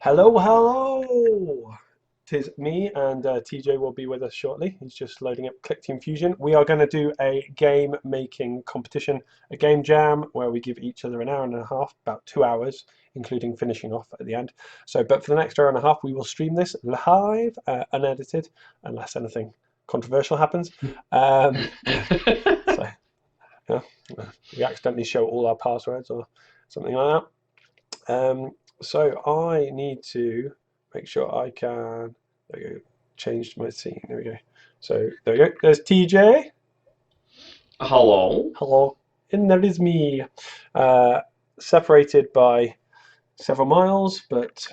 Hello, hello! Tis me, and TJ will be with us shortly. He's just loading up Clickteam Fusion. We are going to do a game making competition, a game jam, where we give each other an hour and a half, about 2 hours, including finishing off at the end. But for the next hour and a half, we will stream this live, unedited, unless anything controversial happens. So, yeah, we accidentally show all our passwords or something like that. So I need to make sure I can, there we go, change my scene. There we go. So there we go. There's TJ. Hello. Hello. And there is me. Separated by several miles, but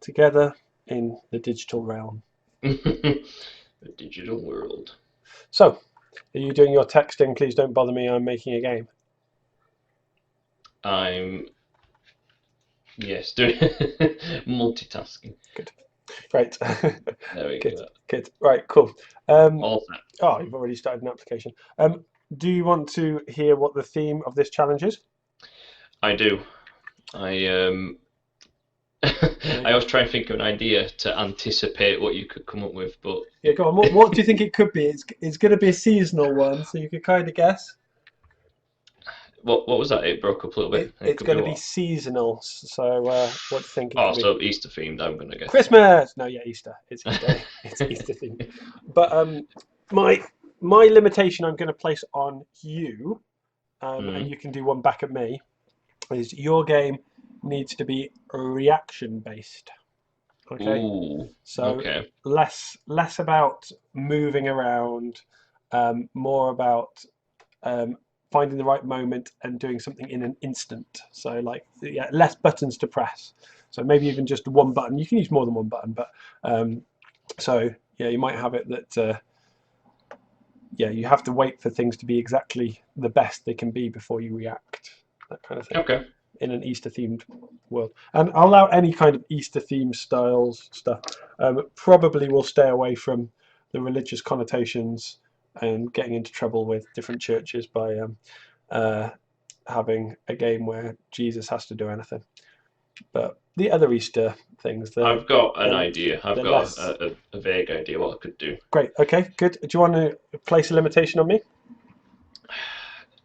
together in the digital realm. The digital world. So, are you doing your texting? Please don't bother me. I'm making a game. I'm, yes, doing multitasking. Good. Right. There we Good. go. Good. Right. Cool. Um, All set. oh, you've already started an application. Do you want to hear what the theme of this challenge is? I do. I I Okay. always try and think of an idea to anticipate what you could come up with, but Yeah, go on. What do you think it could be? It's going to be a seasonal one, so you could kind of guess. what was that? It broke up a little bit. It It's could be going to be what? seasonal. So what do you think it Oh, could be? so Easter themed. I'm gonna guess. Christmas. No, yeah, Easter. It's Easter. It's Easter theme. But my my limitation I'm going to place on you, and Mm. you can do one back at me, is your game needs to be reaction based. Okay. Ooh. So Okay. less about moving around, more about um, finding the right moment and doing something in an instant. So like yeah, less buttons to press. So maybe even just one button. You can use more than one button, but um, so yeah, you might have it that yeah, you have to wait for things to be exactly the best they can be before you react. That kind of thing Okay. in an Easter themed world. And I'll allow any kind of Easter themed styles stuff. Probably will stay away from the religious connotations and getting into trouble with different churches by uh, having a game where Jesus has to do anything. But the other Easter things, I've got an the, idea. I've the got less a vague idea what I could do. great. Okay, good. Do you want to place a limitation on me?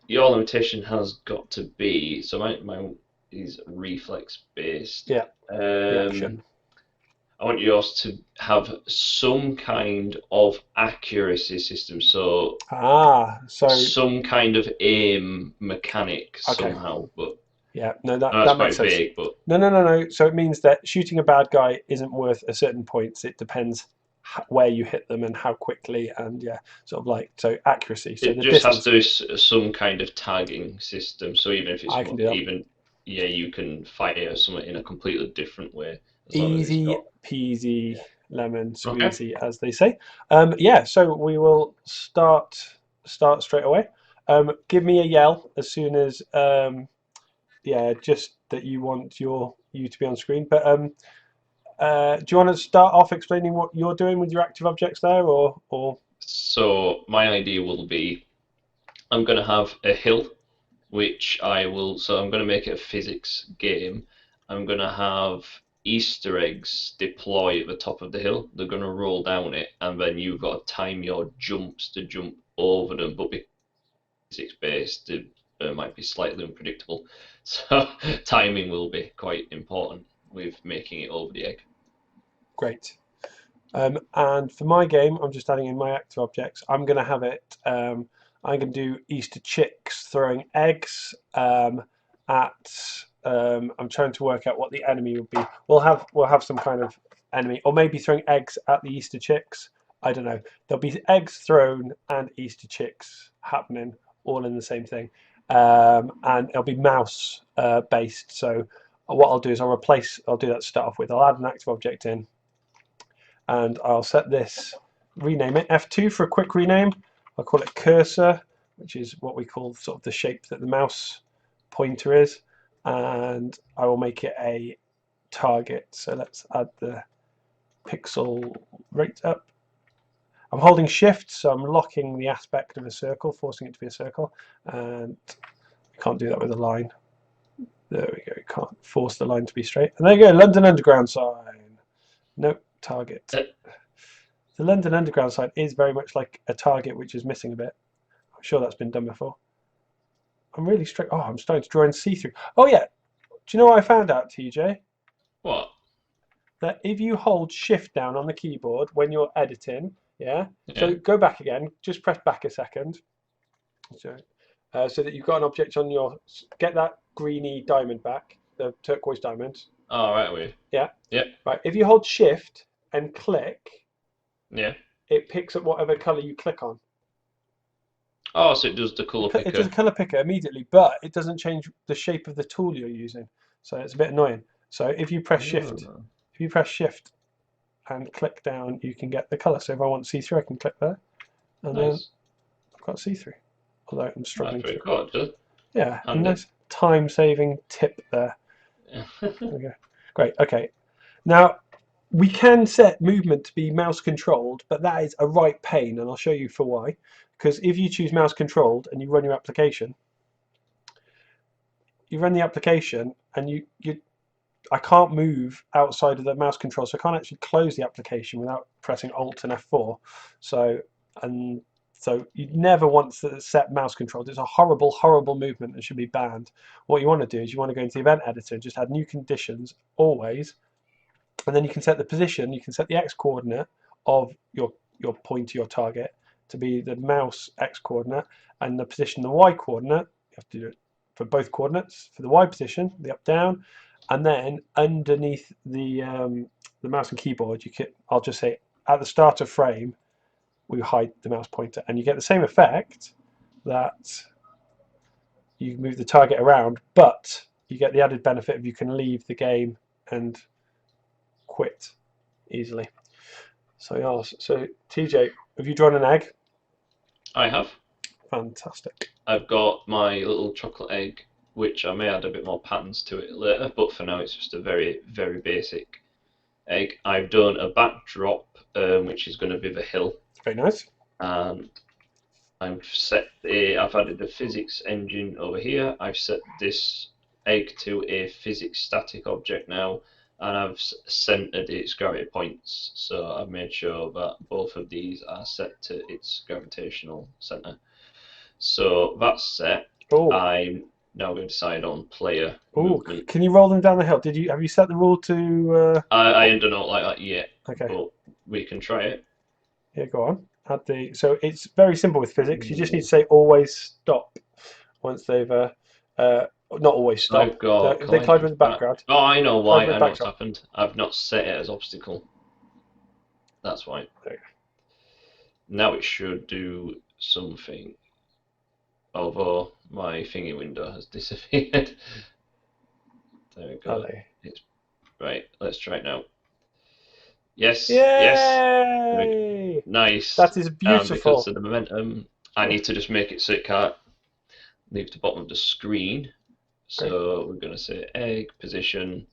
Your limitation has got to be so my is reflex based. Yeah, Um, reaction. I want yours to have some kind of accuracy system, so So some kind of aim mechanic okay, somehow. But yeah, no, I know that's that makes quite sense. vague, but No. So it means that shooting a bad guy isn't worth a certain points. It depends where you hit them and how quickly, and yeah, sort of like so accuracy. So it the just has distance, to be some kind of tagging system. So even if it's I can do that. even yeah, you can fire something in a completely different way as long as it's Easy got peasy lemon okay. squeezy, as they say. Yeah, so we will start straight away. Give me a yell as soon as yeah, just that you want you to be on screen. But do you want to start off explaining what you're doing with your active objects there, or So my idea will be I'm going to have a hill, which I will. So I'm going to make it a physics game. I'm going to have Easter eggs deploy at the top of the hill. They're going to roll down it, and then you've got to time your jumps to jump over them. But because physics based, it might be slightly unpredictable. So timing will be quite important with making it over the egg. great? And for my game, I'm just adding in my active objects. I'm going to have it. I'm going to do Easter chicks throwing eggs at. I'm trying to work out what the enemy would be. We'll have some kind of enemy, or maybe throwing eggs at the Easter chicks. I don't know. There'll be eggs thrown and Easter chicks happening all in the same thing, and it'll be mouse based. So what I'll do is I'll do that to start off with. I'll add an active object in, and I'll set this, rename it F2 for a quick rename. I'll call it cursor, which is what we call sort of the shape that the mouse pointer is, and I will make it a target. So let's add the pixel rate up. I'm holding shift, so I'm locking the aspect of a circle, forcing it to be a circle, and I can't do that with a line. There we go, can't force the line to be straight. And there you go, London Underground sign. Nope, target. Uh, The London Underground sign is very much like a target which is missing a bit. I'm sure that's been done before. I'm really strict. Oh, I'm starting to draw in see-through. Oh yeah, do you know what I found out, TJ? what? That if you hold shift down on the keyboard when you're editing, yeah, Yeah. so go back again, just press back a second. So that you've got an object on your, get that greeny diamond back, the turquoise diamond. All right, we. Yeah, Yep. right. If you hold shift and click, Yeah. it picks up whatever color you click on. Oh, so it does the color It does a picker. color picker immediately, but it doesn't change the shape of the tool you're using. So it's a bit annoying. So Oh, if you press shift and click down, you can get the color. So if I want see-through, I can click there, and then nice. I've got see-through. Although I'm That's struggling pretty to. cool, actually. Yeah, a Handy. nice time-saving tip there. Okay, great. Okay, now we can set movement to be mouse controlled, but that is a right pain, and I'll show you for why. Because if you choose mouse controlled and you run your application, you run the application and I can't move outside of the mouse control, so I can't actually close the application without pressing Alt and F4. So and so you never want to set mouse controls. It's a horrible, horrible movement and should be banned. What you want to do is you want to go into the event editor and just add new conditions always, and then you can set the position. You can set the X coordinate of your point to your target to be the mouse X coordinate, and the position the Y coordinate. You have to do it for both coordinates. For the Y position, the up down, and then underneath the mouse and keyboard, you can. I'll just say at the start of frame, we hide the mouse pointer, and you get the same effect that you move the target around, but you get the added benefit of you can leave the game and quit easily. So yeah, so TJ, have you drawn an egg? I have. Fantastic. I've got my little chocolate egg, which I may add a bit more patterns to it later, but for now it's just a very, very basic egg. I've done a backdrop, which is going to be the hill, Very nice. and I've added the physics engine over here. I've set this egg to a physics static object now, and I've centered its gravity points. So I've made sure that both of these are set to its gravitational center. So that's set. Oh, I'm now going to decide on player oh, movement. can you roll them down the hill? Have you set the rule to? I What? don't know like that yet, Okay, but we can try it. yeah, go on. Add the. So it's very simple with physics. You just need to say always stop once they've. Not always stop. I've got If they collide collide with the back. background, Oh, I know collide why. with I the know what's backdrop. happened. I've not set it as obstacle. That's why. There Now it should do something. Although my thingy window has disappeared. There we you go. go. It's right. Let's try it now. Yes, yes. Very Yay! nice. That is And because beautiful. of the momentum, I need to just make it so it can't leave the bottom of the screen. Great. So we're going to say egg position.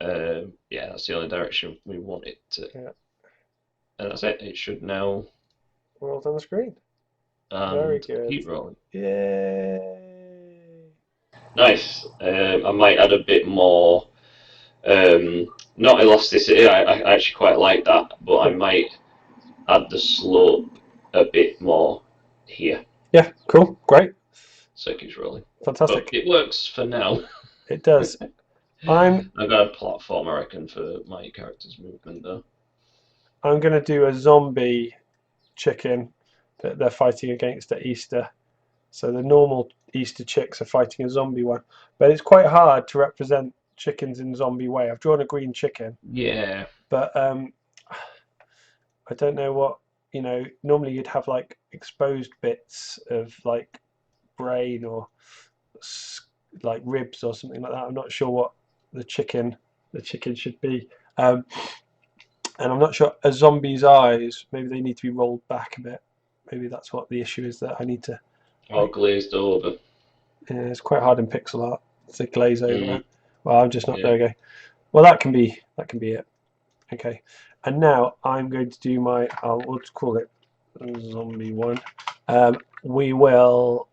Yeah, that's the only direction we want it to. Yeah, And that's it. It should now world on the screen. Very and good. keep rolling. Yay! Nice. I might add a bit more, not elasticity. I actually quite like that, but I Good. might add the slope a bit more here, Yeah, cool. Great. so it keeps rolling. But Fantastic. it works for now. It does. I'm I've got a platform, I reckon, for my character's movement though. I'm gonna do a zombie chicken that they're fighting against at Easter. So the normal Easter chicks are fighting a zombie one, but it's quite hard to represent chickens in a zombie way. I've drawn a green chicken, Yeah, but I don't know what Normally you'd have like exposed bits of like brain or like ribs or something like that. I'm not sure what the chicken should be. And I'm not sure a zombie's eyes. Maybe they need to be rolled back a bit. Maybe that's what the issue is that I need to all like. glazed over. It's quite hard in pixel art to glaze over Mm, it. Well, I'm just not. yeah. There we go. Well, that can be it. Okay. And now I'm going to do my. We'll call it zombie one. We will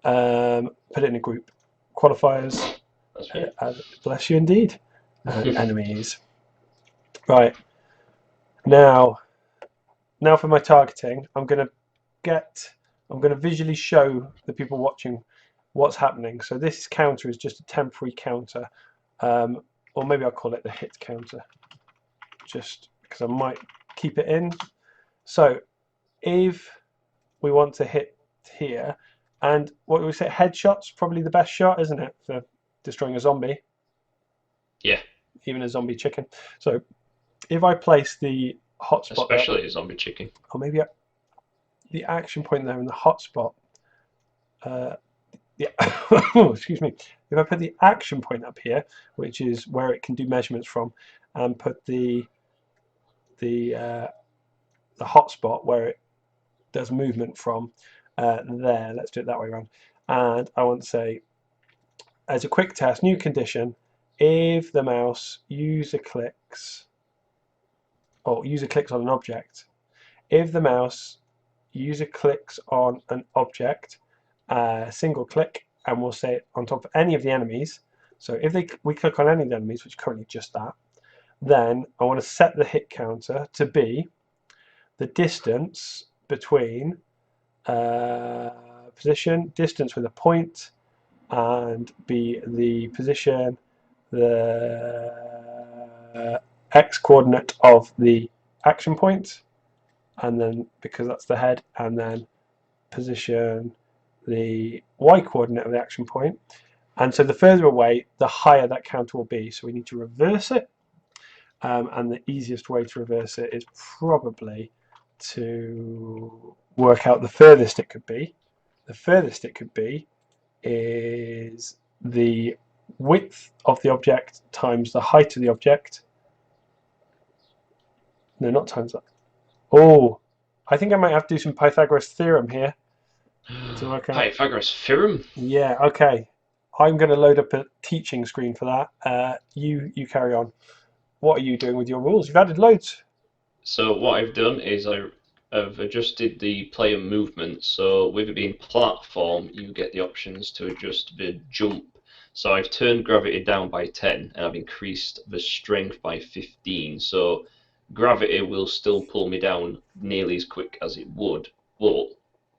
put it in a group. Qualifiers. That's right. Bless you indeed. And enemies. Right, now for my targeting, I'm gonna visually show the people watching what's happening. So this counter is just a temporary counter, um, or maybe I'll call it the hit counter, just because I might keep it in. So if we want to hit here, and what we say, headshot's probably the best shot, isn't it, for destroying a zombie, Yeah, even a zombie chicken. So if I place the hotspot there, especially a zombie chicken. or maybe the action point there in the hotspot, uh, yeah, excuse me. If I put the action point up here, which is where it can do measurements from, and put the uh, the hotspot where it does movement from, there. Let's do it that way around. And I want to say, as a quick test, new condition: if the mouse user clicks on an object, if the mouse user clicks on an object, single click, and we'll say it on top of any of the enemies. So if we click on any of the enemies, which is currently just that, then I want to set the hit counter to be the distance between position, distance with a point, and be the position, the x coordinate of the action point, and then because that's the head, and then position the y coordinate of the action point. And so the further away, the higher that counter will be. So we need to reverse it. And the easiest way to reverse it is probably to work out the furthest it could be. The furthest it could be is the width of the object times the height of the object. No, not times that. Oh, I think I might have to do some Pythagoras theorem here to work out. Pythagoras theorem. Yeah, okay. I'm going to load up a teaching screen for that. You carry on. What are you doing with your rules? You've added loads. So what I've done is I've adjusted the player movement. So with it being platform, you get the options to adjust the jump. So I've turned gravity down by 10 and I've increased the strength by 15. So gravity will still pull me down nearly as quick as it would, but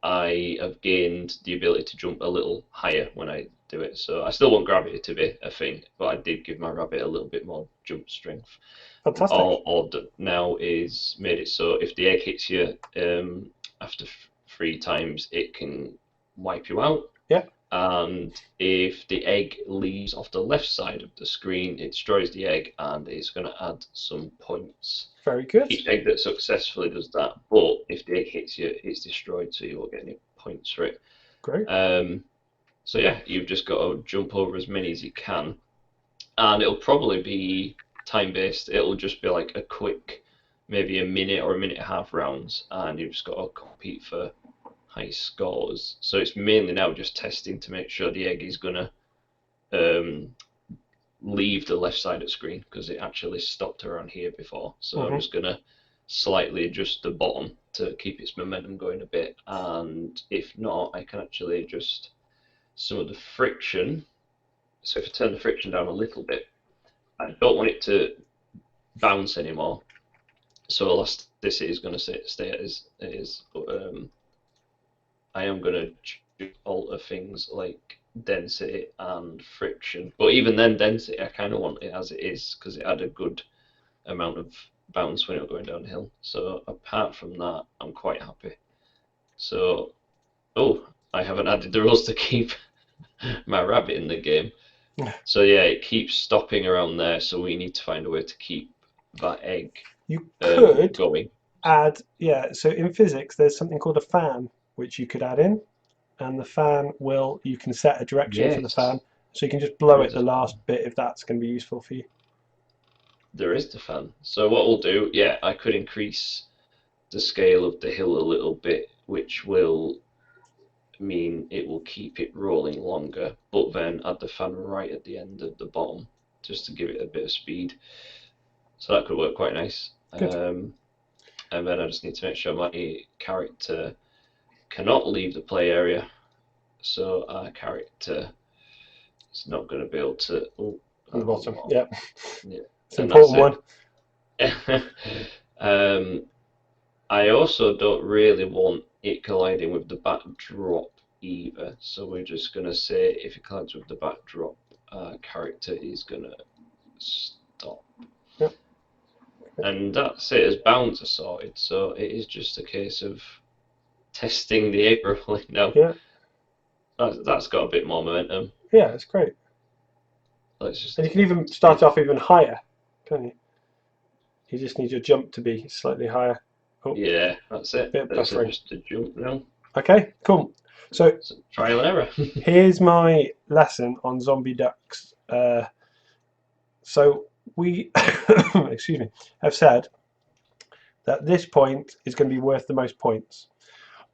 I have gained the ability to jump a little higher when I do it. So I still want gravity to be a thing, but I did give my rabbit a little bit more jump strength. Fantastic. All done now is made it so if the egg hits you after 3 times, it can wipe you out. Yeah, And if the egg leaves off the left side of the screen, it destroys the egg and it's going to add some points. very good. Each egg that successfully does that, but if the egg hits you, it's destroyed, so you won't get any points for it. Great. So yeah, you've just got to jump over as many as you can, and it'll probably be time based. It'll just be like a quick, maybe a minute or a minute and a half rounds, and you've just got to compete for high scores. So it's mainly now just testing to make sure the egg is gonna um, leave the left side of the screen because it actually stopped around here before. So I'm just gonna slightly adjust the bottom to keep its momentum going a bit, and if not, I can actually adjust some of the friction. So if I turn the friction down a little bit, I don't want it to bounce anymore. So elasticity is going to stay as it is, but I am going to alter things like density and friction. But even then, density, I kind of want it as it is because it had a good amount of bounce when it was going downhill. So apart from that, I'm quite happy. So, oh, I haven't added the rules to keep my rabbit in the game. So yeah, it keeps stopping around there. So we need to find a way to keep that egg You could going. add, yeah, so in physics, there's something called a fan, which you could add in, and the fan you can set a direction for the fan, Yes, so you can just blow there it is the a last fan. bit if that's going to be useful for you. There is the fan. So what we'll do, yeah, I could increase the scale of the hill a little bit, which will mean it will keep it rolling longer, but then add the fan right at the end of the bottom just to give it a bit of speed. So that could work quite nice. Good. And then I just need to make sure my character cannot leave the play area, so our character is not going to be able to. Oh, On the that was a bottom, lot. yeah. Yeah, It's an and that's important one. it. um, I also don't really want it colliding with the backdrop either. So we're just gonna say if it collides with the backdrop, character is gonna stop. Yeah. And that's it, as bounds are sorted. So it is just a case of testing the egg rolling now. Yeah. That's got a bit more momentum. Yeah, it's great. Let's And you just can even see. start off even higher, can't you? You just need your jump to be slightly higher. Oh, Yeah, that's it. bit of It's buffering. just a jump now. Okay, cool. So It's trial and error. here's my lesson on zombie ducks. So we, excuse me, have said that this point is going to be worth the most points.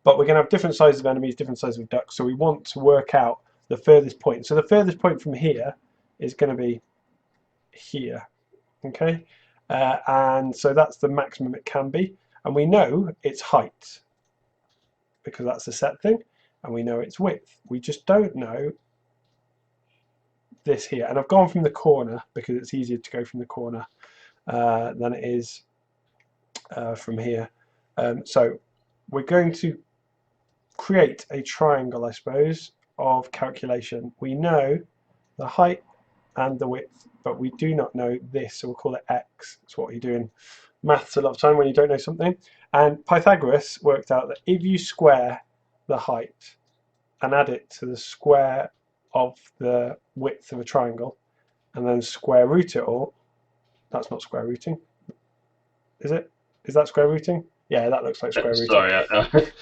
But we're going to have different sizes of enemies, different sizes of ducks. So we want to work out the furthest point. So the furthest point from here is going to be here. Okay, and so that's the maximum it can be. And we know its height because that's a set thing, and we know its width. We just don't know this here. And I've gone from the corner because it's easier to go from the corner than it is from here. So we're going to create a triangle, I suppose, of calculation. We know the height and the width, but we do not know this, so we'll call it x. It's what you do in maths a lot of time when you don't know something. And Pythagoras worked out that if you square the height and add it to the square of the width of a triangle, and then square root it all, that's not square rooting, is it? Is that square rooting? Yeah, that looks like square rooting. Sorry.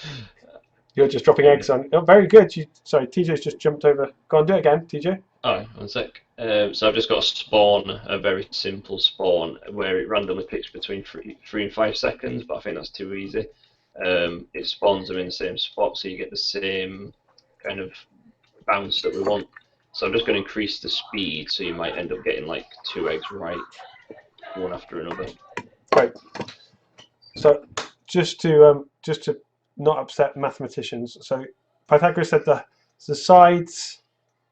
You're just dropping Yeah. eggs on. Oh, very good. Sorry, TJ's just jumped over. Go on, do it again, TJ. Oh, one sec. So I've just got a spawn, a very simple spawn, where it randomly picks between 3 and 5 seconds, but I think that's too easy. It spawns them in the same spot, so you get the same kind of bounce that we want. So I'm just going to increase the speed, so you might end up getting like 2 eggs right, one after another. Great. So just to not upset mathematicians, so Pythagoras said the sides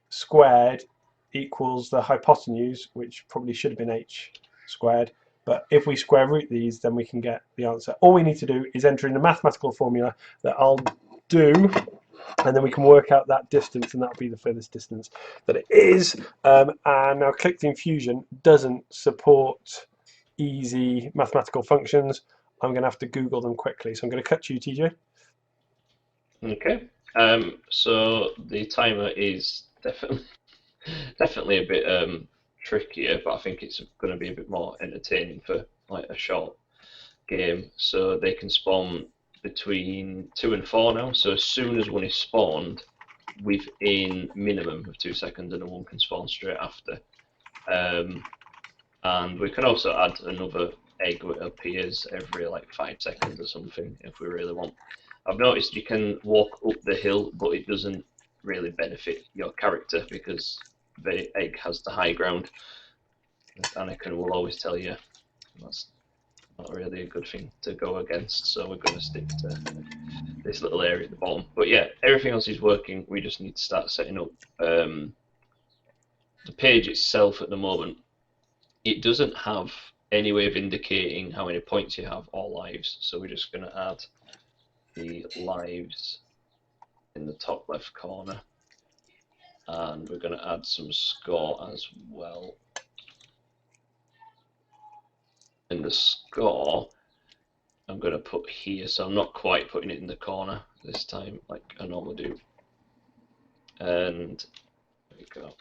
squared equals the hypotenuse, which probably should have been h squared. But if we square root these, then we can get the answer. All we need to do is enter in the mathematical formula that I'll do, and then we can work out that distance, and that'll be the furthest distance that it is. And now Clickteam Fusion doesn't support easy mathematical functions. I'm going to have to Google them quickly. So I'm going to cut you, TJ. Okay. So the timer is definitely a bit trickier, but I think it's going to be a bit more entertaining for like a short game. So they can spawn between 2 and 4 now. So as soon as one is spawned, within minimum of 2 seconds, and one can spawn straight after. And we can also add another egg that appears every like 5 seconds or something if we really want. I've noticed you can walk up the hill, but it doesn't really benefit your character because the egg has the high ground. Anakin will always tell you that's not really a good thing to go against, so we're going to stick to this little area at the bottom. But yeah, everything else is working. We just need to start setting up the page itself at the moment. It doesn't have any way of indicating how many points you have or lives, so we're just going to add the lives in the top left corner, and we're going to add some score as well. And the score I'm going to put here, so I'm not quite putting it in the corner this time like I normally do. And there we go.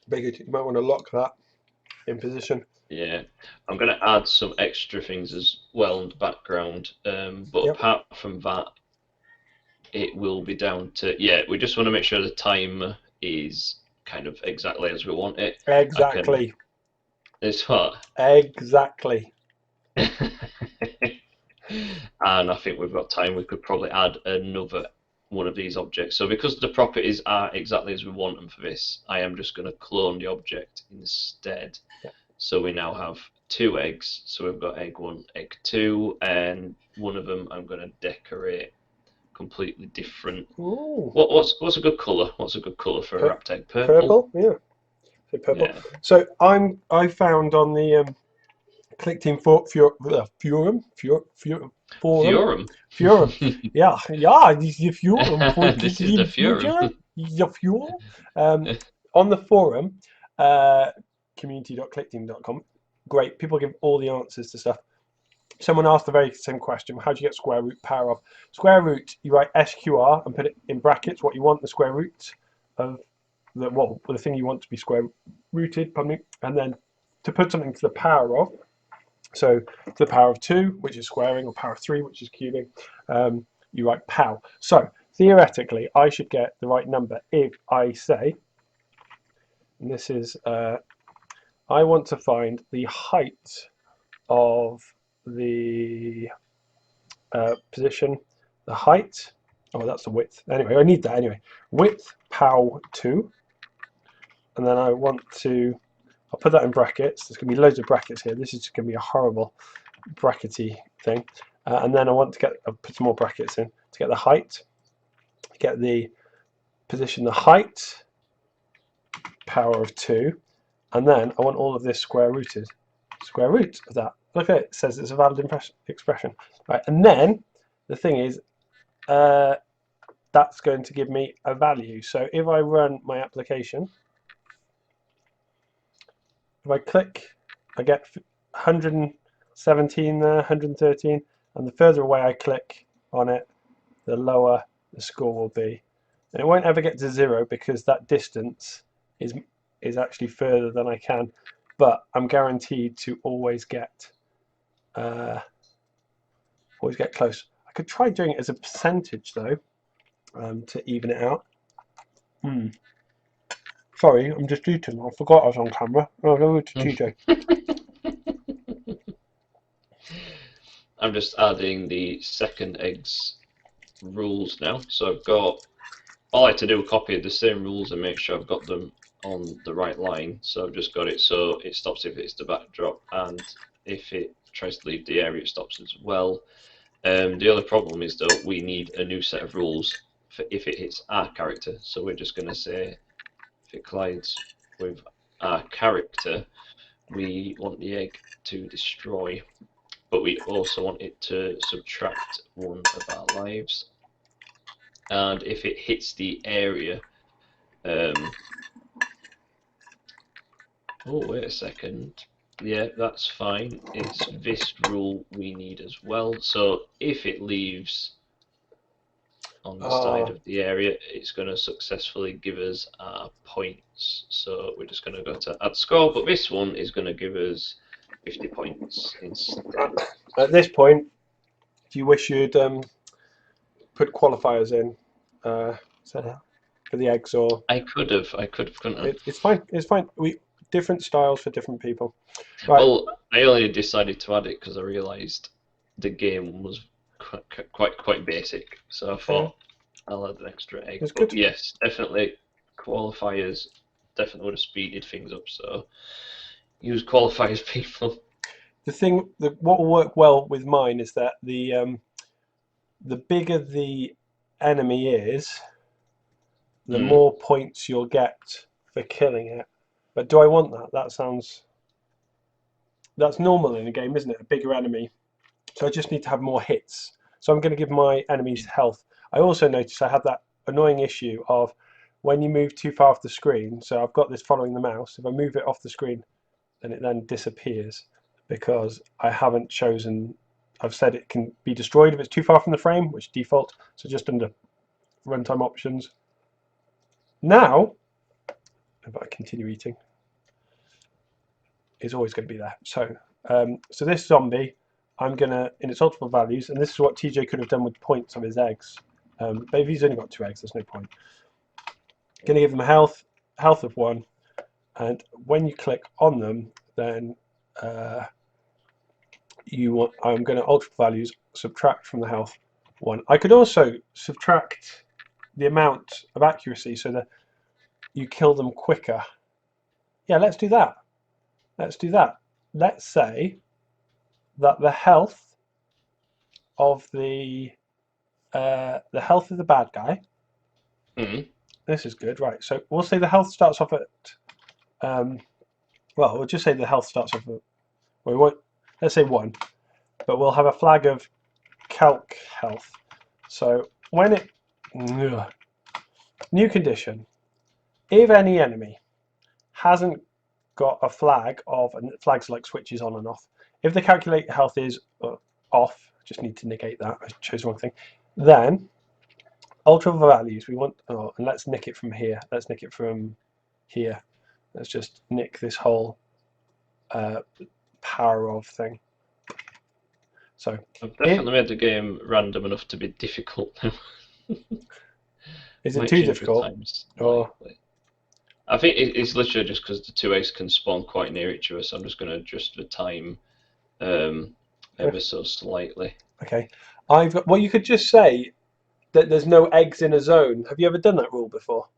Very good. You might want to lock that in position. Yeah, I'm going to add some extra things as well in the background, but Yep. apart from that, it will be down to, yeah, we just want to make sure the timer is kind of exactly as we want it. Exactly. It's what? Exactly. And I think we've got time. We could probably add another one of these objects. So because the properties are exactly as we want them for this, I am just going to clone the object instead. Yep. So we now have 2 eggs. So we've got egg 1, egg 2, and one of them I'm going to decorate completely different. Ooh. What's a good colour? What's a good colour for a wrapped egg? Purple? Purple, yeah. So purple. Yeah. So I found on the Clickteam Forum. Theorem. Forum. Yeah, the Forum for This is the Clickteam theorem. Future. The Forum. On the forum, community.clickteam.com. Great. People give all the answers to stuff. Someone asked the very same question: how do you get square root power of? Square root, you write SQR and put it in brackets what you want the square root of the thing you want to be square rooted, pardon me, and then to put something to the power of. So to the power of 2, which is squaring, or power of 3, which is cubing, you write pow. So theoretically, I should get the right number if I say, and this is, I want to find the height of the position, the height, oh, that's the width. Anyway, I need that anyway. Width, pow 2, and then I want to, I'll put that in brackets. There's going to be loads of brackets here. This is just going to be a horrible brackety thing. And then I want to I'll put some more brackets in to get the height, get the position, the height, power of 2, and then I want all of this square rooted. Square root of that. Look at it, it says it's a valid expression. Right, and then the thing is, that's going to give me a value. So if I run my application, if I click, I get 117 there, 113, and the further away I click on it, the lower the score will be. And it won't ever get to 0 because that distance is actually further than I can, but I'm guaranteed to always get close. I could try doing it as a percentage though, to even it out. Sorry, I'm just eating. I forgot I was on camera. Oh, over to TJ. I'm just adding the second egg's rules now. So I've got, I like to do a copy of the same rules and make sure I've got them on the right line. So I've just got it so it stops if it's the backdrop, and if it tries to leave the area, it stops as well. The other problem is though, we need a new set of rules for if it hits our character. So we're just going to say if it collides with our character, we want the egg to destroy, but we also want it to subtract 1 of our lives. And if it hits the area, oh, wait a second. Yeah, that's fine. It's this rule we need as well. So if it leaves on the side of the area, it's going to successfully give us our points. So we're just going to go to add score, but this one is going to give us 50 points instead. At this point, do you wish you'd put qualifiers in for the eggs, or I could have, couldn't I? it's fine. It's fine. Different styles for different people. Right. Well, I only decided to add it because I realised the game was quite basic. So I thought I'll add an extra egg. It's But good. yes, definitely qualifiers definitely would have speeded things up. So use qualifiers, people. The thing that what will work well with mine is that the bigger the enemy is, the more points you'll get for killing it. But do I want that? That's normal in a game, isn't it? A bigger enemy. So I just need to have more hits. So I'm going to give my enemies health. I also noticed I had that annoying issue of when you move too far off the screen. So I've got this following the mouse. If I move it off the screen, then it then disappears because I haven't chosen. I've said it can be destroyed if it's too far from the frame, which default. So just under runtime options. Now, if I continue eating, is always going to be there. So, so this zombie, I'm gonna in its ultimate values, and this is what TJ could have done with points of his eggs. But if he's only got 2 eggs, there's no point. Gonna give them health of 1, and when you click on them, then I'm going to ultimate values subtract from the health 1. I could also subtract the amount of accuracy so that you kill them quicker. Yeah, let's do that. Let's do that. Let's say that the health of the bad guy. This is good, right? So we'll say the health starts off at. Well, we'll just say the health starts off at. Well, we won't. let's say 1, but we'll have a flag of calc health. So when it, new condition, if any enemy hasn't got a flag of, and flags like switches on and off, if the calculate health is off, just need to negate that, I chose the wrong thing, then ultra values, we want, and let's nick it from here, let's nick it from here, let's just nick this whole power of thing. So I've definitely made the game random enough to be difficult now. Is it too difficult? Or I think it's literally just because the two eggs can spawn quite near each other, so I'm just going to adjust the time ever so slightly. Okay. Well, you could just say that there's no eggs in a zone. Have you ever done that rule before?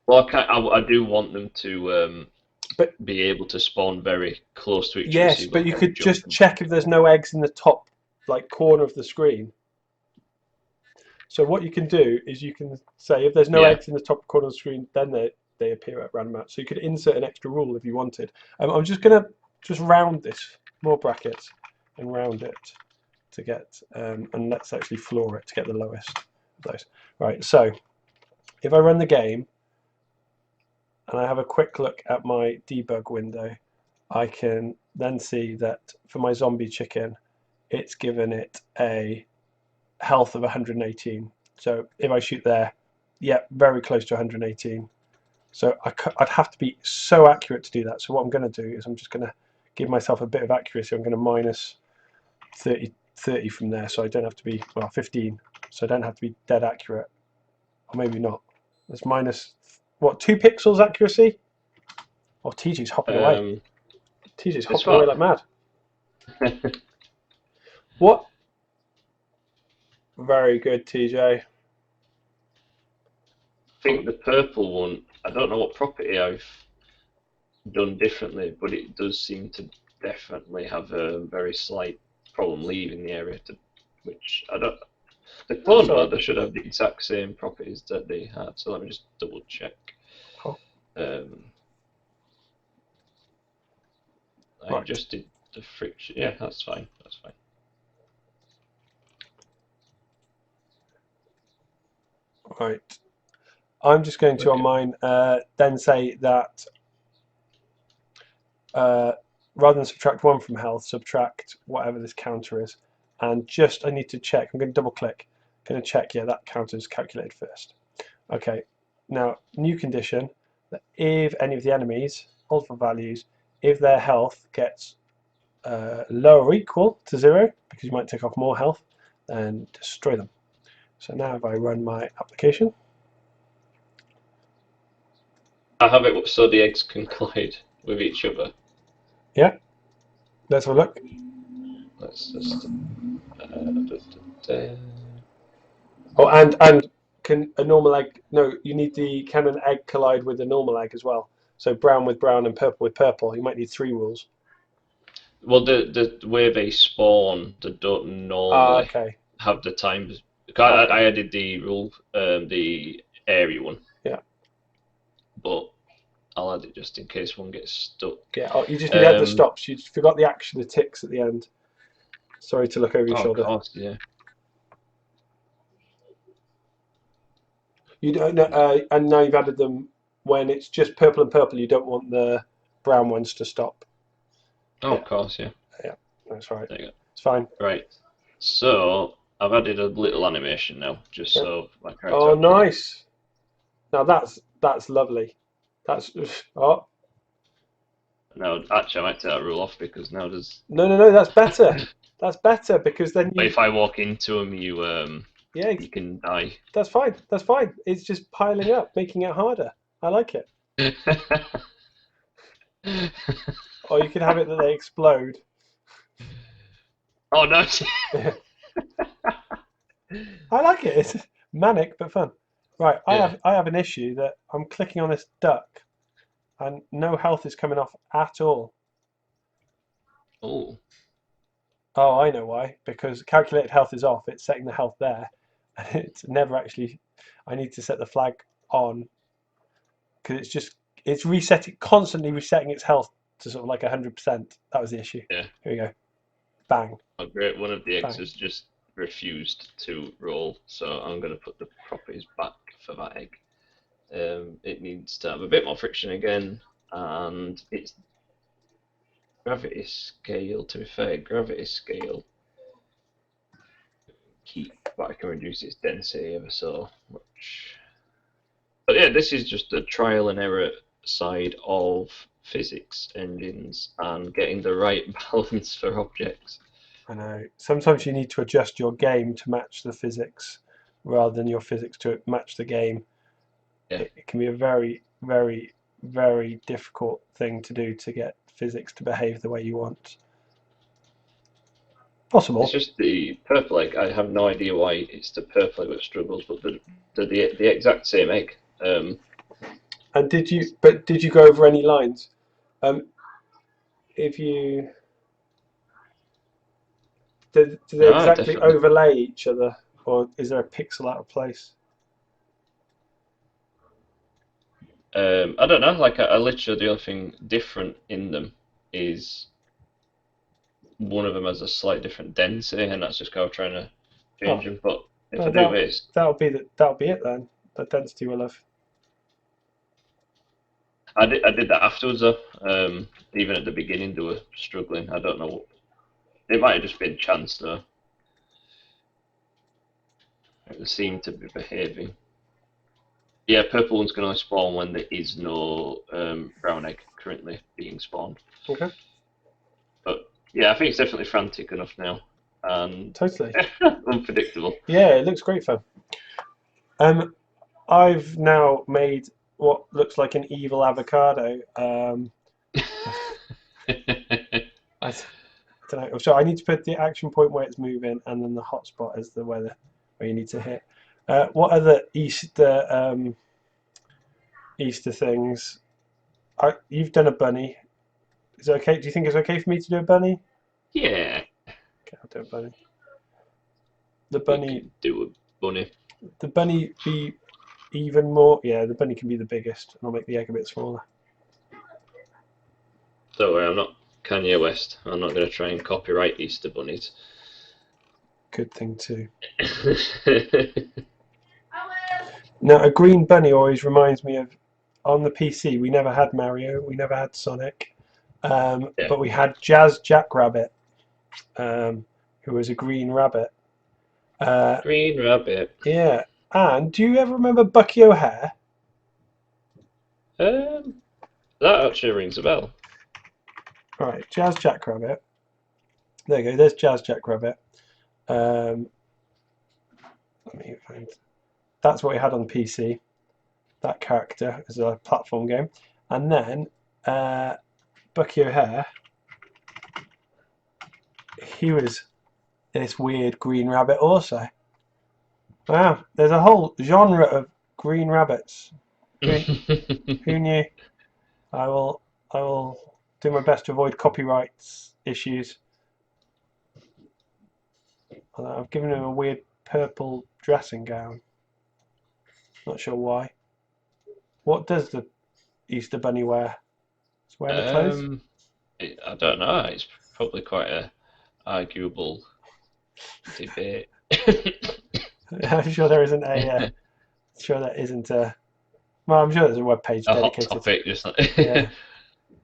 Well, I do want them to be able to spawn very close to each other. Yes, but you could just check if there's no eggs in the top corner of the screen. So what you can do is you can say if there's no eggs in the top corner of the screen, then they appear at random out. So you could insert an extra rule if you wanted. I'm just going to round this, more brackets, and round it to get, and let's actually floor it to get the lowest of those. Right, so if I run the game and I have a quick look at my debug window, I can then see that for my zombie chicken, it's given it a health of 118. So if I shoot there, yeah, very close to 118. So I'd have to be so accurate to do that. So what I'm going to do is I'm just going to give myself a bit of accuracy. I'm going to minus 30 from there, so I don't have to be, well, 15, so I don't have to be dead accurate. Or maybe not. It's minus, what, 2 pixels accuracy? Oh, TJ's hopping away. TJ's hopping away like mad. What? Very good, TJ. I think the purple one, I don't know what property I've done differently, but it does seem to definitely have a very slight problem leaving the area, which I don't. The clone mode should have the exact same properties that they had, so let me just double check. I adjusted the friction. Yeah, that's fine. That's fine. Right. I'm just going to on mine then say that rather than subtract 1 from health, subtract whatever this counter is, and just I need to check. I'm going to double click. I'm going to check. Yeah, that counter is calculated first. Okay. Now, new condition that if any of the enemies, alpha values, if their health gets lower or equal to 0, because you might take off more health, then destroy them. So now if I run my application, I have it so the eggs can collide with each other. Yeah. Let's have a look. Let's just. Oh, and can a normal egg? No, you need can an egg collide with a normal egg as well? So brown with brown and purple with purple. You might need 3 rules. Well, the way they spawn, they don't normally have the times. I added the rule, the area one. Yeah. But I'll add it just in case one gets stuck. Yeah. Oh, you just need to add the stops. You forgot the action, the ticks at the end. Sorry to look over your shoulder. Of course, yeah. You don't know, and now you've added them when it's just purple and purple. You don't want the brown ones to stop. Oh, of course, yeah. Yeah, that's right. There you go. It's fine. Right. So I've added a little animation now, just so my character. Oh, nice. Now that's lovely. That's oh. No, actually, I might take that rule off because now there's. No. That's better. That's better because then. But if I walk into them, you you can die. That's fine. That's fine. It's just piling up, making it harder. I like it. Or you can have it that they explode. Oh no! I like it. It's manic but fun. Right, I have an issue that I'm clicking on this duck, and no health is coming off at all. Oh. Oh, I know why. Because calculated health is off. It's setting the health there, and it's never actually. I need to set the flag on because it's resetting, constantly resetting its health to sort of like 100%. That was the issue. Yeah. Here we go. Bang, Oh, great. One of the eggs bang. has just refused to roll, so I'm going to put the properties back for that egg. It needs to have a bit more friction again, and its gravity scale, to be fair, gravity scale keep, but I can reduce its density ever so much. But yeah, this is just the trial and error side of physics engines and getting the right balance for objects. I know. Sometimes you need to adjust your game to match the physics rather than your physics to match the game. Yeah, It can be a very, very, very difficult thing to do to get physics to behave the way you want. it's Possible. just the purple egg. I have no idea why it's the purple egg that struggles, but the exact same egg. And did you go over any lines? Um, if you do they No, exactly definitely. overlay each other, or is there a pixel out of place? I don't know. Like I literally the only thing different in them is one of them has a slight different density, and that's just how I'm trying to change Oh, them. But if I no, do this, that'll be it then. The density will have. I did that afterwards though. Even at the beginning, they were struggling. I don't know. It might have just been chance though. They seem to be behaving. Yeah, purple ones can only spawn when there is no brown egg currently being spawned. Okay, But yeah, I think it's definitely frantic enough now and totally. unpredictable. Yeah, it looks great fun. Um, I've now made what looks like an evil avocado. I don't know. So I need to put the action point where it's moving, and then the hotspot is the where you need to hit. What other Easter things? You've done a bunny. Is it okay? Do you think it's okay for me to do a bunny? Yeah, Okay, I'll do a bunny. The we bunny, can do a bunny. the bunny be even more. Yeah, the bunny can be the biggest, and I'll make the egg a bit smaller. Don't worry, I'm not Kanye West. I'm not going to try and copyright Easter bunnies. Good thing too. Now, a green bunny always reminds me of on the PC. We never had Mario, we never had Sonic, Yeah. but we had Jazz Jackrabbit, who was a green rabbit. Uh, Green rabbit. yeah, and do you ever remember Bucky O'Hare? Um, that actually rings a bell. All right, Jazz Jackrabbit. There you go. There's Jazz Jackrabbit. Um, let me find. That's what we had on the PC. That character as a platform game, and then Bucky O'Hare. He was this weird green rabbit also. Wow, there's a whole genre of green rabbits. Who who knew? I will I will do my best to avoid copyrights issues. I've given him a weird purple dressing gown. Not sure why. What does the Easter Bunny wear? Does he wear any clothes? um, I don't know. It's probably quite a arguable debate. I'm sure there isn't a. Sure there isn't a. Well, I'm sure there's a web page A hot dedicated. topic, just Yeah,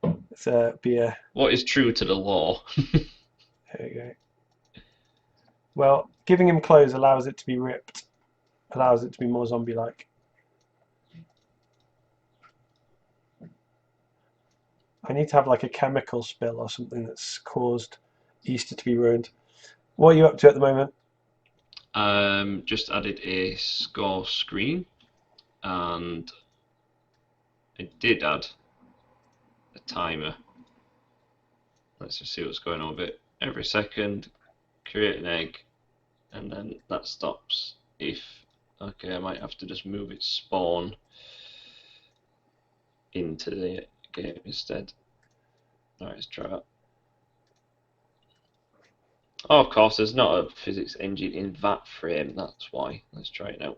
like it's be a. what is true to the law. There you go. Well, giving him clothes allows it to be ripped, allows it to be more zombie-like. I need to have like a chemical spill or something that's caused Easter to be ruined. What are you up to at the moment? Just added a score screen, and I did add a timer. Let's just see what's going on with it. Every second, create an egg, and then that stops if. Okay, I might have to just move its spawn into the game instead. Alright, let's try that. Oh, of course, there's not a physics engine in that frame, that's why. Let's try it now.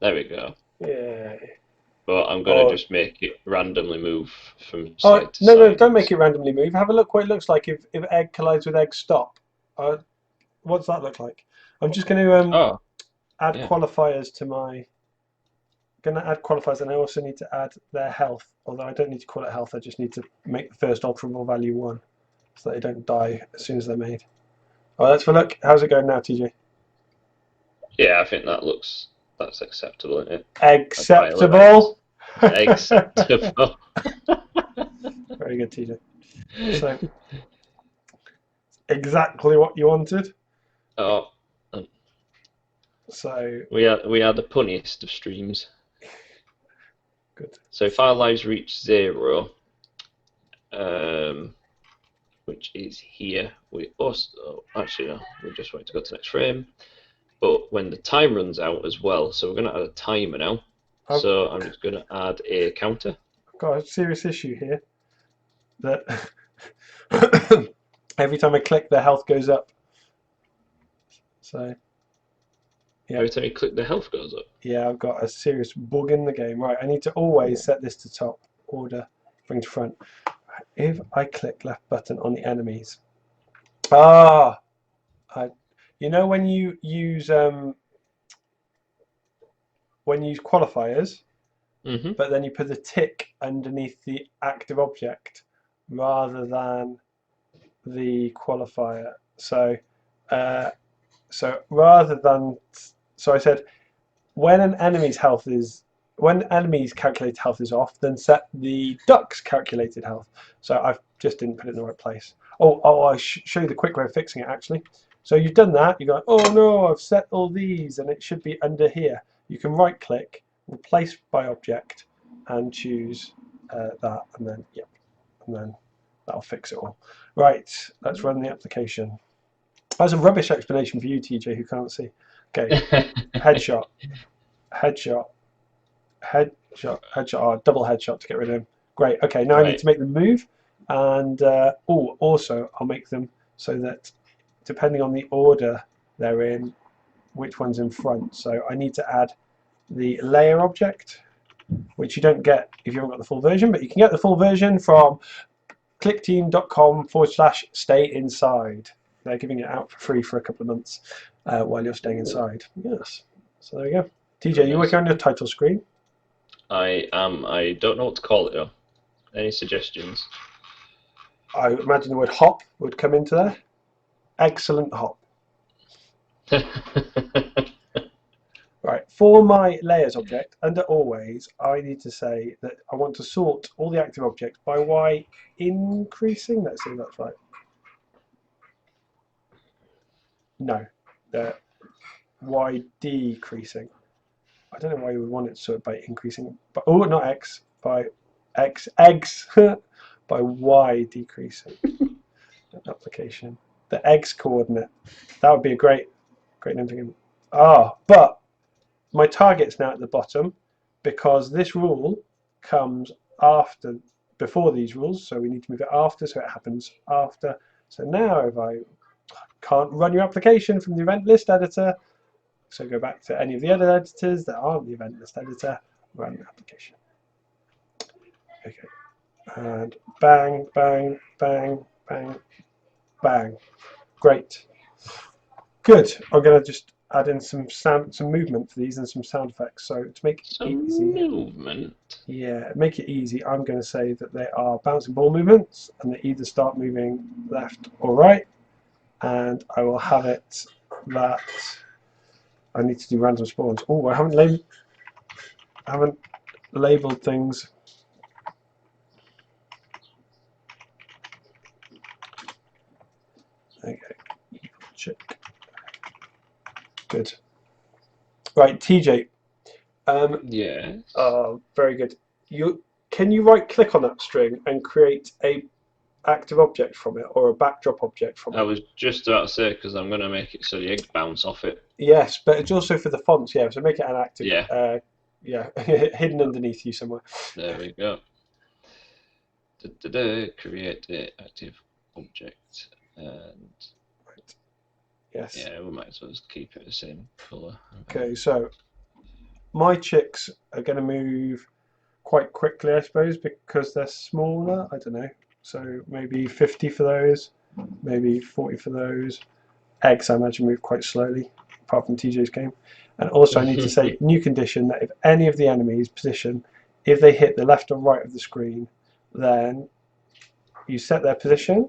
There we go. Yeah. but I'm gonna Or just make it randomly move from oh side to no, no, side. don't make it randomly move. Have a look what it looks like if egg collides with egg. Stop. What does that look like? I'm just going to Oh, add yeah. qualifiers to my. Going to add qualifiers, and I also need to add their health. Although I don't need to call it health, I just need to make the first alterable value 1, so they don't die as soon as they're made. Oh, let's have a look. How's it going now, TJ? Yeah, I think that's acceptable, isn't it? A pile of eggs. Acceptable. Acceptable. Very good, TJ. So exactly what you wanted. Oh, So we are the punniest of streams. good. So if our lives reach 0, um, which is here, we also actually no, we just want to go to the next frame. But when the time runs out as well, so we're going to add a timer now. I've So I'm just going to add a counter. got a serious issue here that every time I click, their health goes up. So yeah, Every time you click, the health goes up. yeah, I've got a serious bug in the game. Right, I need to always set this to top order, bring to front. If I click left button on the enemies, ah, I, you know when you use qualifiers, Mm-hmm. but then you put the tick underneath the active object rather than the qualifier. Uh, so rather than so I said when an enemy's health is when enemy's calculated health is off, then set the duck's calculated health. So I just didn't put it in the right place. I show you the quick way of fixing it actually. So you've done that. You go, oh no, I've set all these, and it should be under here. You can right click, replace by object, and choose that, and then yep, and then that'll fix it all. Right, let's run the application. That's a rubbish explanation for you, TJ, who can't see. Okay, headshot, headshot, headshot, headshot, double headshot to get rid of him. Great. Okay, now I need Right. to make them move, and also I'll make them so that depending on the order they're in, which one's in front. So I need to add the layer object, which you don't get if you haven't got the full version, but you can get the full version from clickteam.com/stay inside. They're giving it out for free for a couple of months while you're staying inside. Yes. So there you go. TJ, you working Amazing. on your title screen? I am. I don't know what to call it though. Any suggestions? I imagine the word hop would come into there. Excellent hop. Right, for my layers object, under always, I need to say that I want to sort all the active objects by Y increasing. Let's see if that's right. No, they're Y decreasing. I don't know why you would want it to sort by increasing, but oh, not X, by X eggs by Y decreasing. Application. The X coordinate. That would be a great name to give. But my target's now at the bottom because this rule comes before these rules, so we need to move it after, so it happens after. So now if I can't run your application from the event list editor, so go back to any of the other editors that aren't the event list editor, run the application. Okay, and bang, bang, bang, bang, bang. Great. Good. I'm going to just add in some movement for these and some sound effects. So to make it Some easy, movement. yeah, make it easy, I'm going to say that they are bouncing ball movements and they either start moving left or right. And I will have it that I need to do random spawns. Oh, I haven't labeled things. Okay, check. Good. Right, TJ. Yes. Very good. Can you right click on that string and create a active object from it or a backdrop object from I it? was just about to say because I'm going to make it so the eggs bounce off it. Yes, but it's also for the fonts. Yeah, so make it an active. Yeah. Yeah, hidden underneath you somewhere. There we go. Create the active object, and Right. Yes. yeah, we might as well just keep it the same color. Okay, so my chicks are going to move. quite quickly, I suppose, because they're smaller. I don't know. So maybe 50 for those, maybe 40 for those. Eggs, I imagine, move quite slowly, apart from TJ's game. And also, I need to say, new condition that if any of the enemies position, if they hit the left or right of the screen, then you set their position,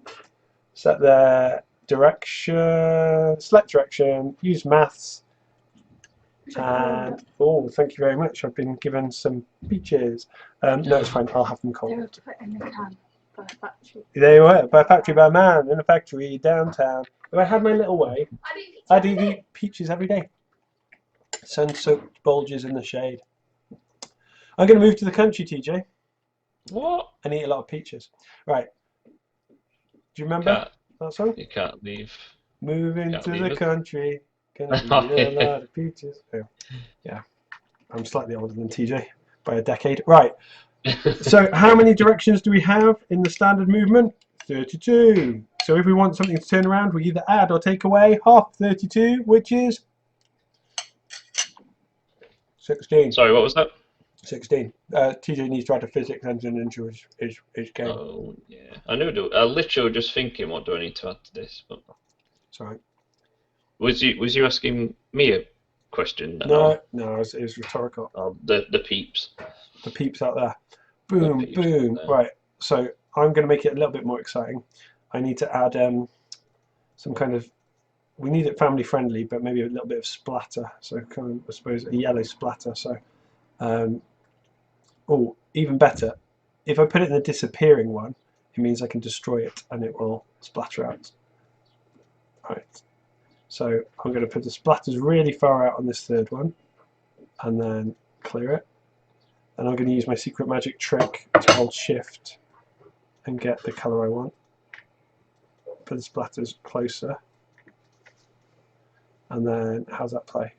set their direction, select direction, use maths, and oh, thank you very much. I've been given some peaches. No, it's fine. I'll have them They were cold. put in the can by a factory. They were by a factory by a man in a factory downtown. If I had my little way, I'd eat peaches every day. Sun-soaked bulges in the shade. I'm going to move to the country, TJ, What? and eat a lot of peaches. Right. Do you remember that song? You can't leave. Moving Can't to leave the us. country, gonna Oh, eat a yeah. lot of peaches. Oh, yeah, I'm slightly older than TJ by a decade. Right. So how many directions do we have in the standard movement? 32. So if we want something to turn around, we either add or take away half 32, which is 16. Sorry, what was that? 16. TJ needs to add a physics engine into his game. Oh, yeah. I literally just thinking, what do I need to add to this? But Sorry. was you asking me a question then, No, it was rhetorical. or the peeps? The peeps out there. The Boom, peeps boom. there. Right. So I'm going to make it a little bit more exciting. I need to add some kind of. We need it family friendly, but maybe a little bit of splatter. So kind of, I suppose, a yellow splatter. So, oh, even better. If I put it in the disappearing one, it means I can destroy it and it will splatter out. Right. So I'm going to put the splatters really far out on this third one, and then clear it. And I'm going to use my secret magic trick to hold shift and get the colour I want. Put the splatters closer. And then, how's that play?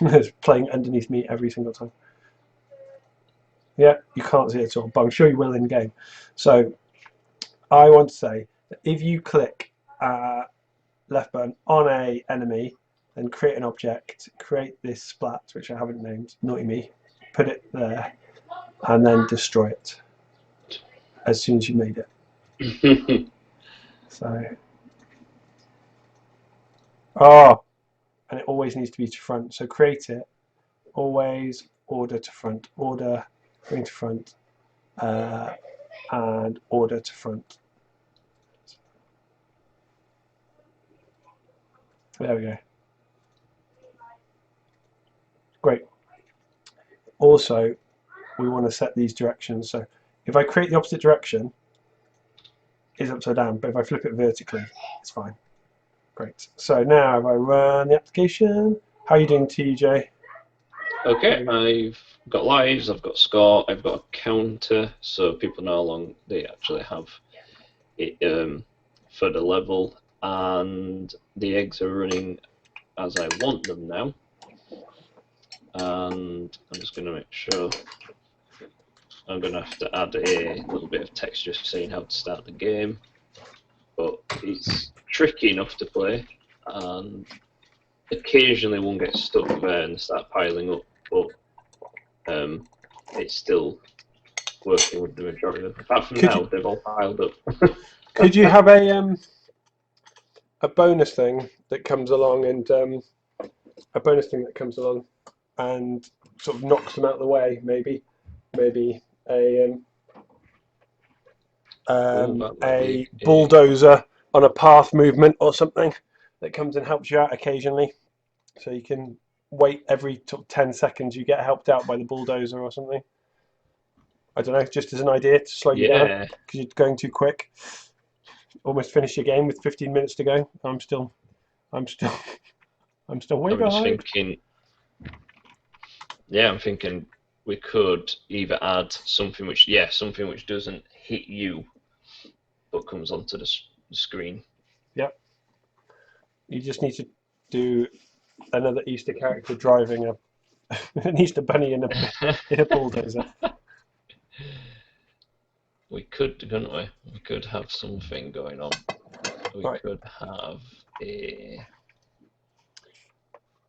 It's playing underneath me every single time. Yeah, you can't see it at all, but I'm sure you will in game. So, I want to say that if you click left button on a enemy, then create an object, create this splat, which I haven't named, naughty me, put it there, and then destroy it as soon as you made it. So, and it always needs to be to front. So create it, always order to front, order, bring to front, and order to front. There we go. Great. Also, we want to set these directions. So if I create the opposite direction, it's upside down, but if I flip it vertically, it's fine. Great. So now if I run the application, how are you doing, TJ? Okay, I've got lives, I've got score, I've got a counter, so people know how long they actually have it for the level, and the eggs are running as I want them now. And I'm just going to make sure. I'm going to have to add a little bit of text just saying how to start the game, but it's tricky enough to play, and occasionally one gets stuck there and start piling up, but it's still working with the majority of them. Apart from now, they've all piled up. Could you have a bonus thing that comes along and sort of knocks them out of the way? Maybe a bulldozer on a path movement or something that comes and helps you out occasionally, so you can wait every 10 seconds you get helped out by the bulldozer or something. I don't know, just as an idea to slow you down because you're going too quick. Almost finished your game with 15 minutes to go. I'm still way behind. I'm thinking we could either add something which doesn't hit you but comes onto the screen. Yep. You just need to do another Easter character driving an Easter bunny in a bulldozer. We could, couldn't we? We could have something going on. We could have a.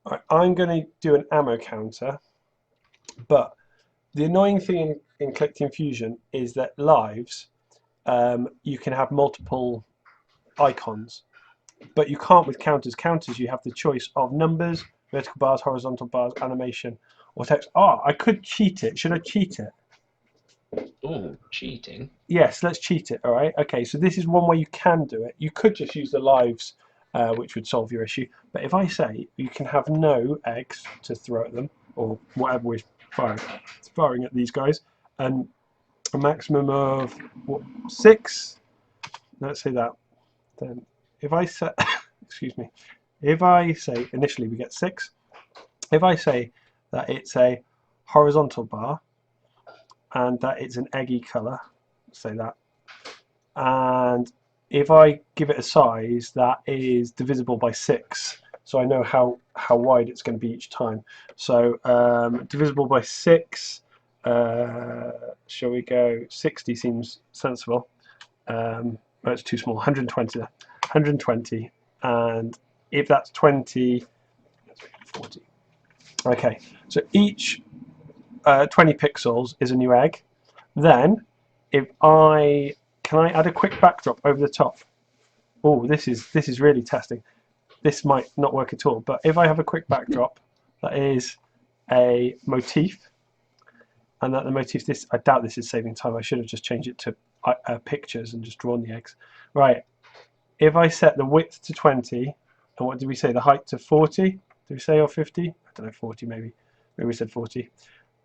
Right, I'm going to do an ammo counter, but the annoying thing in Clickteam Fusion is that lives, you can have multiple icons, but you can't with counters. Counters, you have the choice of numbers, vertical bars, horizontal bars, animation, or text. Oh, I could cheat it. Should I cheat it? Oh, cheating. Yes, let's cheat it. All right. Okay. So this is one way you can do it. You could just use the lives, which would solve your issue. But if I say you can have no eggs to throw at them, or whatever we're firing at these guys, and a maximum of what, 6. Let's say that. Then if I set, excuse me, if I say initially we get 6. If I say that it's a horizontal bar and that it's an eggy color, say that, and if I give it a size that is divisible by 6, so I know how wide it's going to be each time. So divisible by 6, shall we go 60 seems sensible. But it's too small, 120 there. 120, and if that's 20, 40. Okay, so each 20 pixels is a new egg. Then if I can I add a quick backdrop over the top. Oh, this is really testing. This might not work at all, but if I have a quick backdrop that is a motif, and that the motif, this, I doubt this is saving time. I should have just changed it to pictures and just drawn the eggs. Right, if I set the width to 20, and what did we say, the height to 40? Did we say, or 50? I don't know, 40 maybe. Maybe we said 40.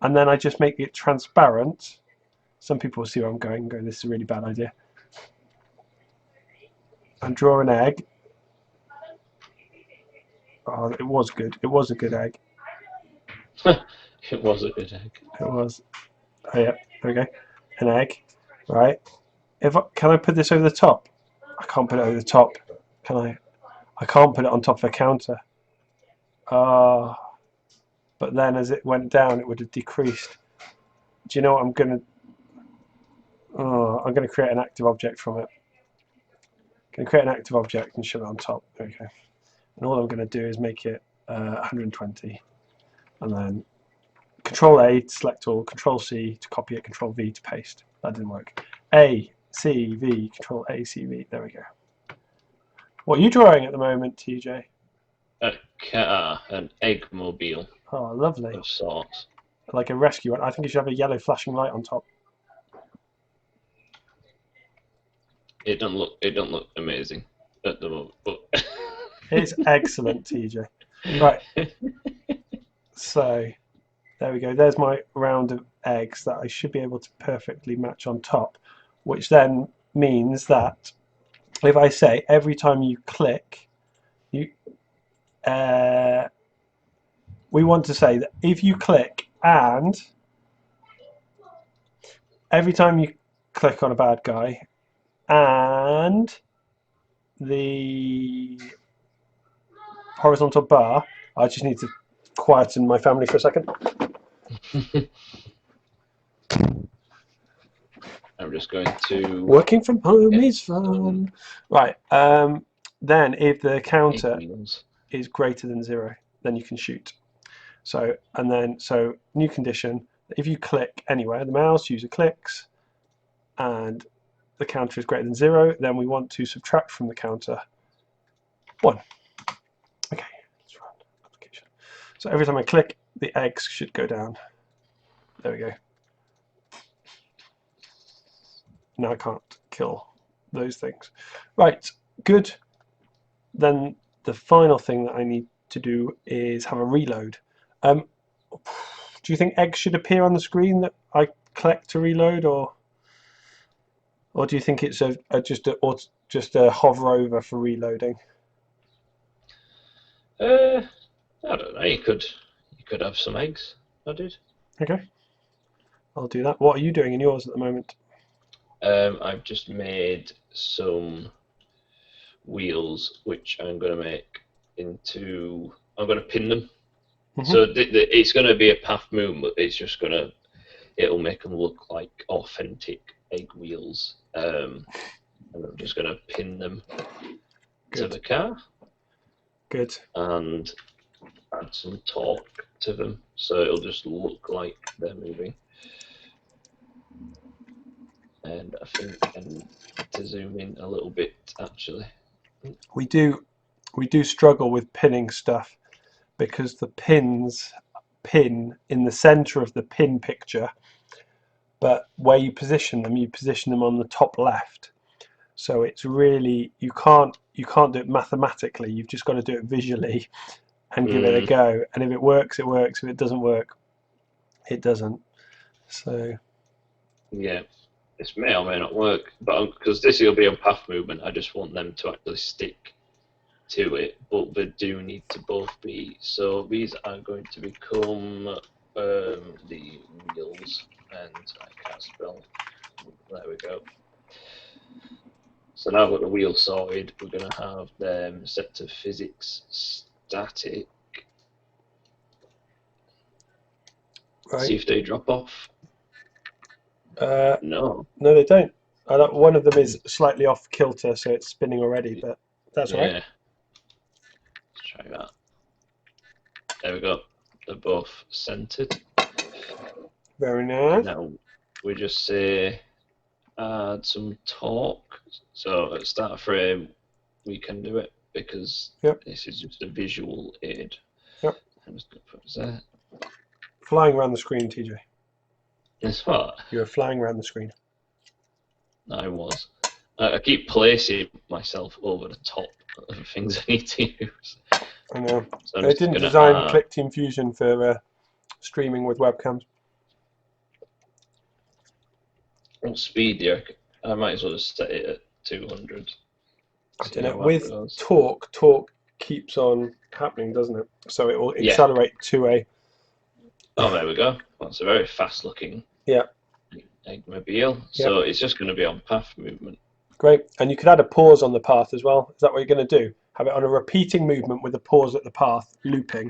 And then I just make it transparent. Some people will see where I'm going and go, this is a really bad idea. And draw an egg. Oh, it was good. It was a good egg. It was a good egg. It was. Oh, yeah, there we go. An egg. Right. Can I put this over the top? I can't put it over the top. Can I? I can't put it on top of a counter. Ah. But then as it went down, it would have decreased. Do you know what I'm going to... Oh, I'm going to create an active object from it. Going to create an active object and shove it on top. Okay. And all I'm going to do is make it 120. And then Control A to select all, Control C to copy it, Control V to paste. That didn't work. A, C, V, Control A, C, V. There we go. What are you drawing at the moment, TJ? A car, an eggmobile Oh, lovely. of sorts. Like a rescue one. I think you should have a yellow flashing light on top. It don't look amazing at the moment, but It's excellent, TJ. Right. So there we go. There's my round of eggs that I should be able to perfectly match on top, which then means that if I say every time you click, you we want to say that if you click and every time you click on a bad guy and the horizontal bar, I just need to quieten my family for a second. I'm just going to Working from home is fun. Right. Then if the counter is greater than 0, then you can shoot. So new condition. If you click anywhere, the mouse user clicks, and the counter is greater than 0, then we want to subtract from the counter 1. Okay, let's run application. So every time I click, the eggs should go down. There we go. Now I can't kill those things. Right, good. Then the final thing that I need to do is have a reload. Do you think eggs should appear on the screen that I collect to reload, or do you think it's just a hover over for reloading? I don't know. You could have some eggs. I did. Okay, I'll do that. What are you doing in yours at the moment? I've just made some wheels, which I'm going to make into. I'm going to pin them. So it's going to be a path movement, but it'll make them look like authentic egg wheels. And I'm just going to pin them to the car. Good. And add some torque to them, so it'll just look like they're moving. And I think I need to zoom in a little bit actually. We do struggle with pinning stuff because the pins pin in the center of the pin picture, but where you position them on the top left. So it's really, you can't do it mathematically. You've just got to do it visually and give it a go. And if it works, it works. If it doesn't work, it doesn't. So Yeah, this may or may not work, but because this will be on path movement, I just want them to actually stick to it, but they do need to both be. So these are going to become the wheels, and I can't spell. There we go. So now I've got the wheel sorted. We're going to have them set to physics static. right. See if they drop off. No. No, they don't. One of them is slightly off kilter, so it's spinning already, but that's all right. Yeah. Let's try that. There we go. They're both centered. Very nice. Now we just say add some torque. So at start frame, we can do it because this is just a visual aid. Yep. I'm just going to put this there. Flying around the screen, TJ. That's what? You're flying around the screen. I was. I keep placing myself over the top of the things I need to use. I know. So They didn't design Clickteam Fusion for streaming with webcams. What speed do you reckon? I might as well just set it at 200. I don't know. With torque keeps on happening, doesn't it? So it will accelerate to a. Oh, there we go. That's a very fast-looking Eggmobile. So it's just going to be on path movement. Great. And you could add a pause on the path as well. Is that what you're going to do? Have it on a repeating movement with a pause at the path, looping.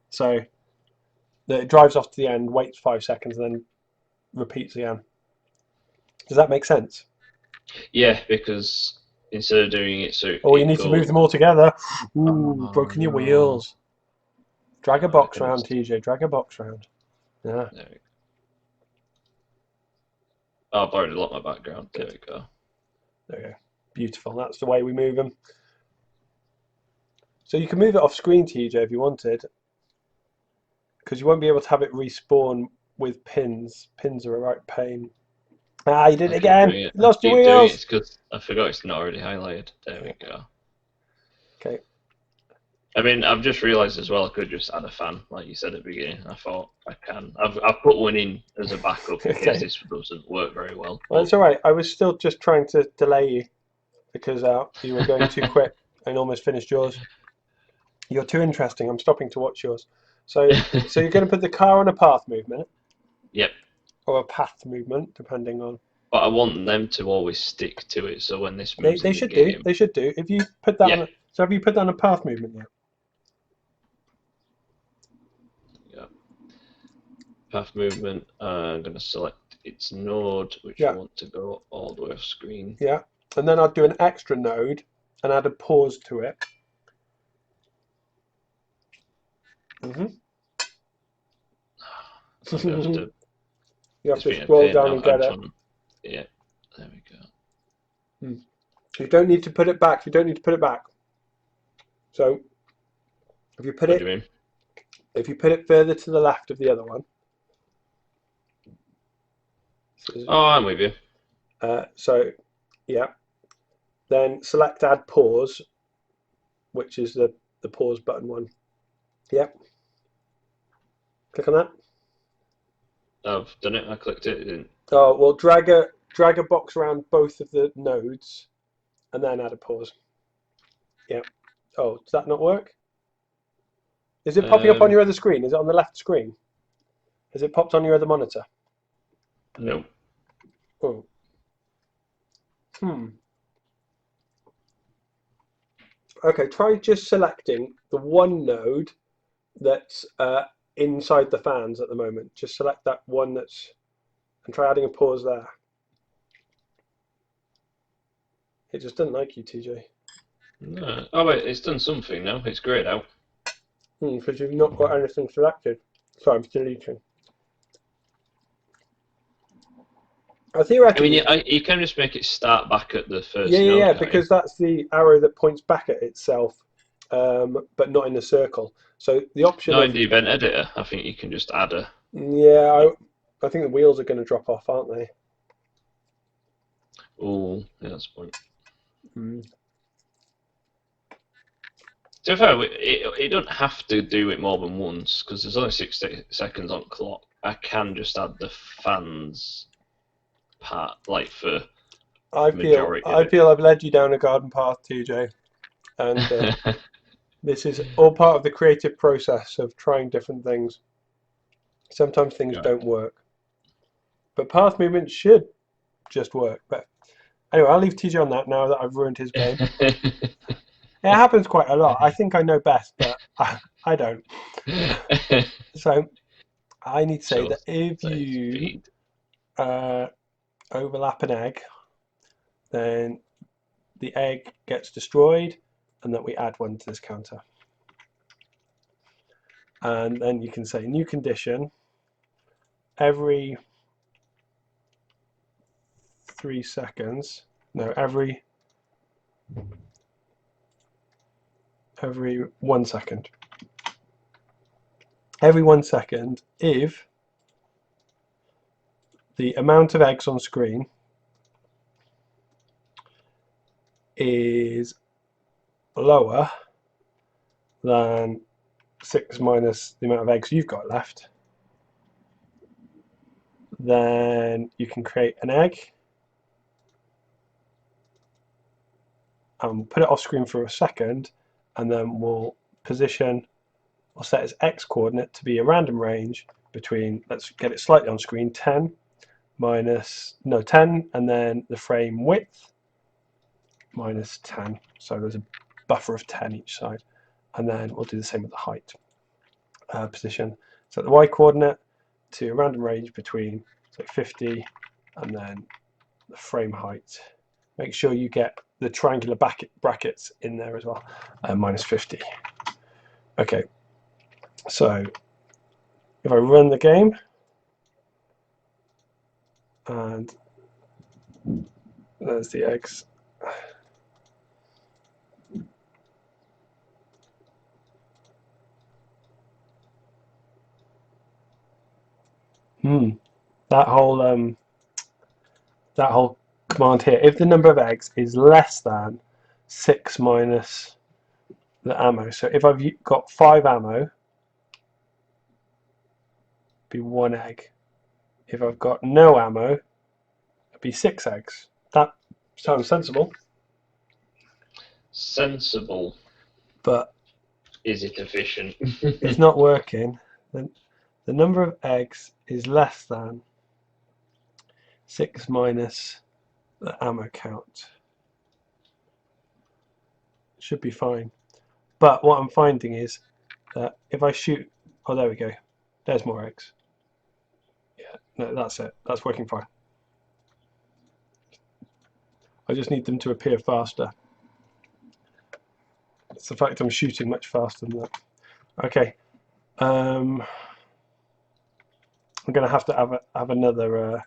So that it drives off to the end, waits 5 seconds, and then repeats again. Does that make sense? Yeah, because instead of doing it so you need to move them all together. Ooh, broken your wheels. Drag a box round, TJ. Drag a box round. Yeah. There we go. Oh, I've already locked my background. There we go. There we go. Beautiful. That's the way we move them. So you can move it off screen, TJ, if you wanted, because you won't be able to have it respawn with pins. Pins are a right pain. Ah, you did it again. You lost your wheels. It's because I forgot it's not already highlighted. There we go. Okay. I mean, I've just realised as well I could just add a fan, like you said at the beginning. I thought I can. I've put one in as a backup in case this doesn't work very well. Well, it's all right. I was still just trying to delay you because you were going too quick and almost finished yours. You're too interesting. I'm stopping to watch yours. So you're going to put the car on a path movement. Yep. Or a path movement, depending on. But I want them to always stick to it. So when this moves, they should do. They should do. If you put that on. So have you put that on a path movement yet? Yeah. Path movement. I'm going to select its node, which I want to go all the way off screen. Yeah, and then I'd do an extra node and add a pause to it. You have to scroll down and get it. Yeah, there we go. You don't need to put it back. You don't need to put it back. So if you put if you put it further to the left of the other one. Oh, I'm with you. So yeah, then select add pause, which is the pause button one. Yep. Click on that. I've done it. I clicked it. It didn't. Oh well, drag a box around both of the nodes, and then add a pause. Yeah. Oh, does that not work? Is it popping up on your other screen? Is it on the left screen? Has it popped on your other monitor? No. Oh. Okay, try just selecting the one node that's inside the fans at the moment. Just select that one and try adding a pause there. It just doesn't like you, TJ. No. Oh wait, it's done something now. It's greyed out. Because you've not got anything selected. So I'm still eating. I Theoretically, mean, you can just make it start back at the first yeah, node, can't because that's the arrow that points back at itself, but not in a circle. So the you? option No, of in the event editor, I think you can just add a. yeah, I think the wheels are going to drop off, aren't they? Oh, yeah, that's the point. Mm. To be fair, it don't have to do it more than once because there's only 6 seconds on clock. I can just add the fans part, like for majority of I it. feel I've led you down a garden path, TJ, and this is all part of the creative process of trying different things. Sometimes things Yeah. don't work, but path movement should just work. But anyway, I'll leave TJ on that now that I've ruined his game. It happens quite a lot. I think I know best, but I don't. So I need to say So that if say you speed. overlap an egg, then the egg gets destroyed, and that we add one to this counter. And then you can say new condition every 3 seconds. No, every 1 second. Every 1 second, if the amount of eggs on screen is lower than 6 minus the amount of eggs you've got left, then you can create an egg and put it off screen for a second, and then we'll set its x coordinate to be a random range between, let's get it slightly on screen, 10 and then the frame width minus 10. So there's a buffer of 10 each side. And then we'll do the same with the height position. So the y coordinate to a random range between, say, 50 and then the frame height. Make sure you get the triangular brackets in there as well, minus 50. Okay, so if I run the game, and there's the eggs. That whole command here, if the number of eggs is less than 6 minus the ammo, so if I've got 5 ammo, it'd be 1 egg. If I've got no ammo, it'd be 6 eggs. That sounds sensible. Sensible. But is it efficient? It's not working. The number of eggs is less than 6 minus the ammo count. Should be fine. But what I'm finding is that if I shoot, oh, there we go. There's more eggs. Yeah, no, that's it. That's working fine. I just need them to appear faster. It's the fact I'm shooting much faster than that. Okay. I'm going to have another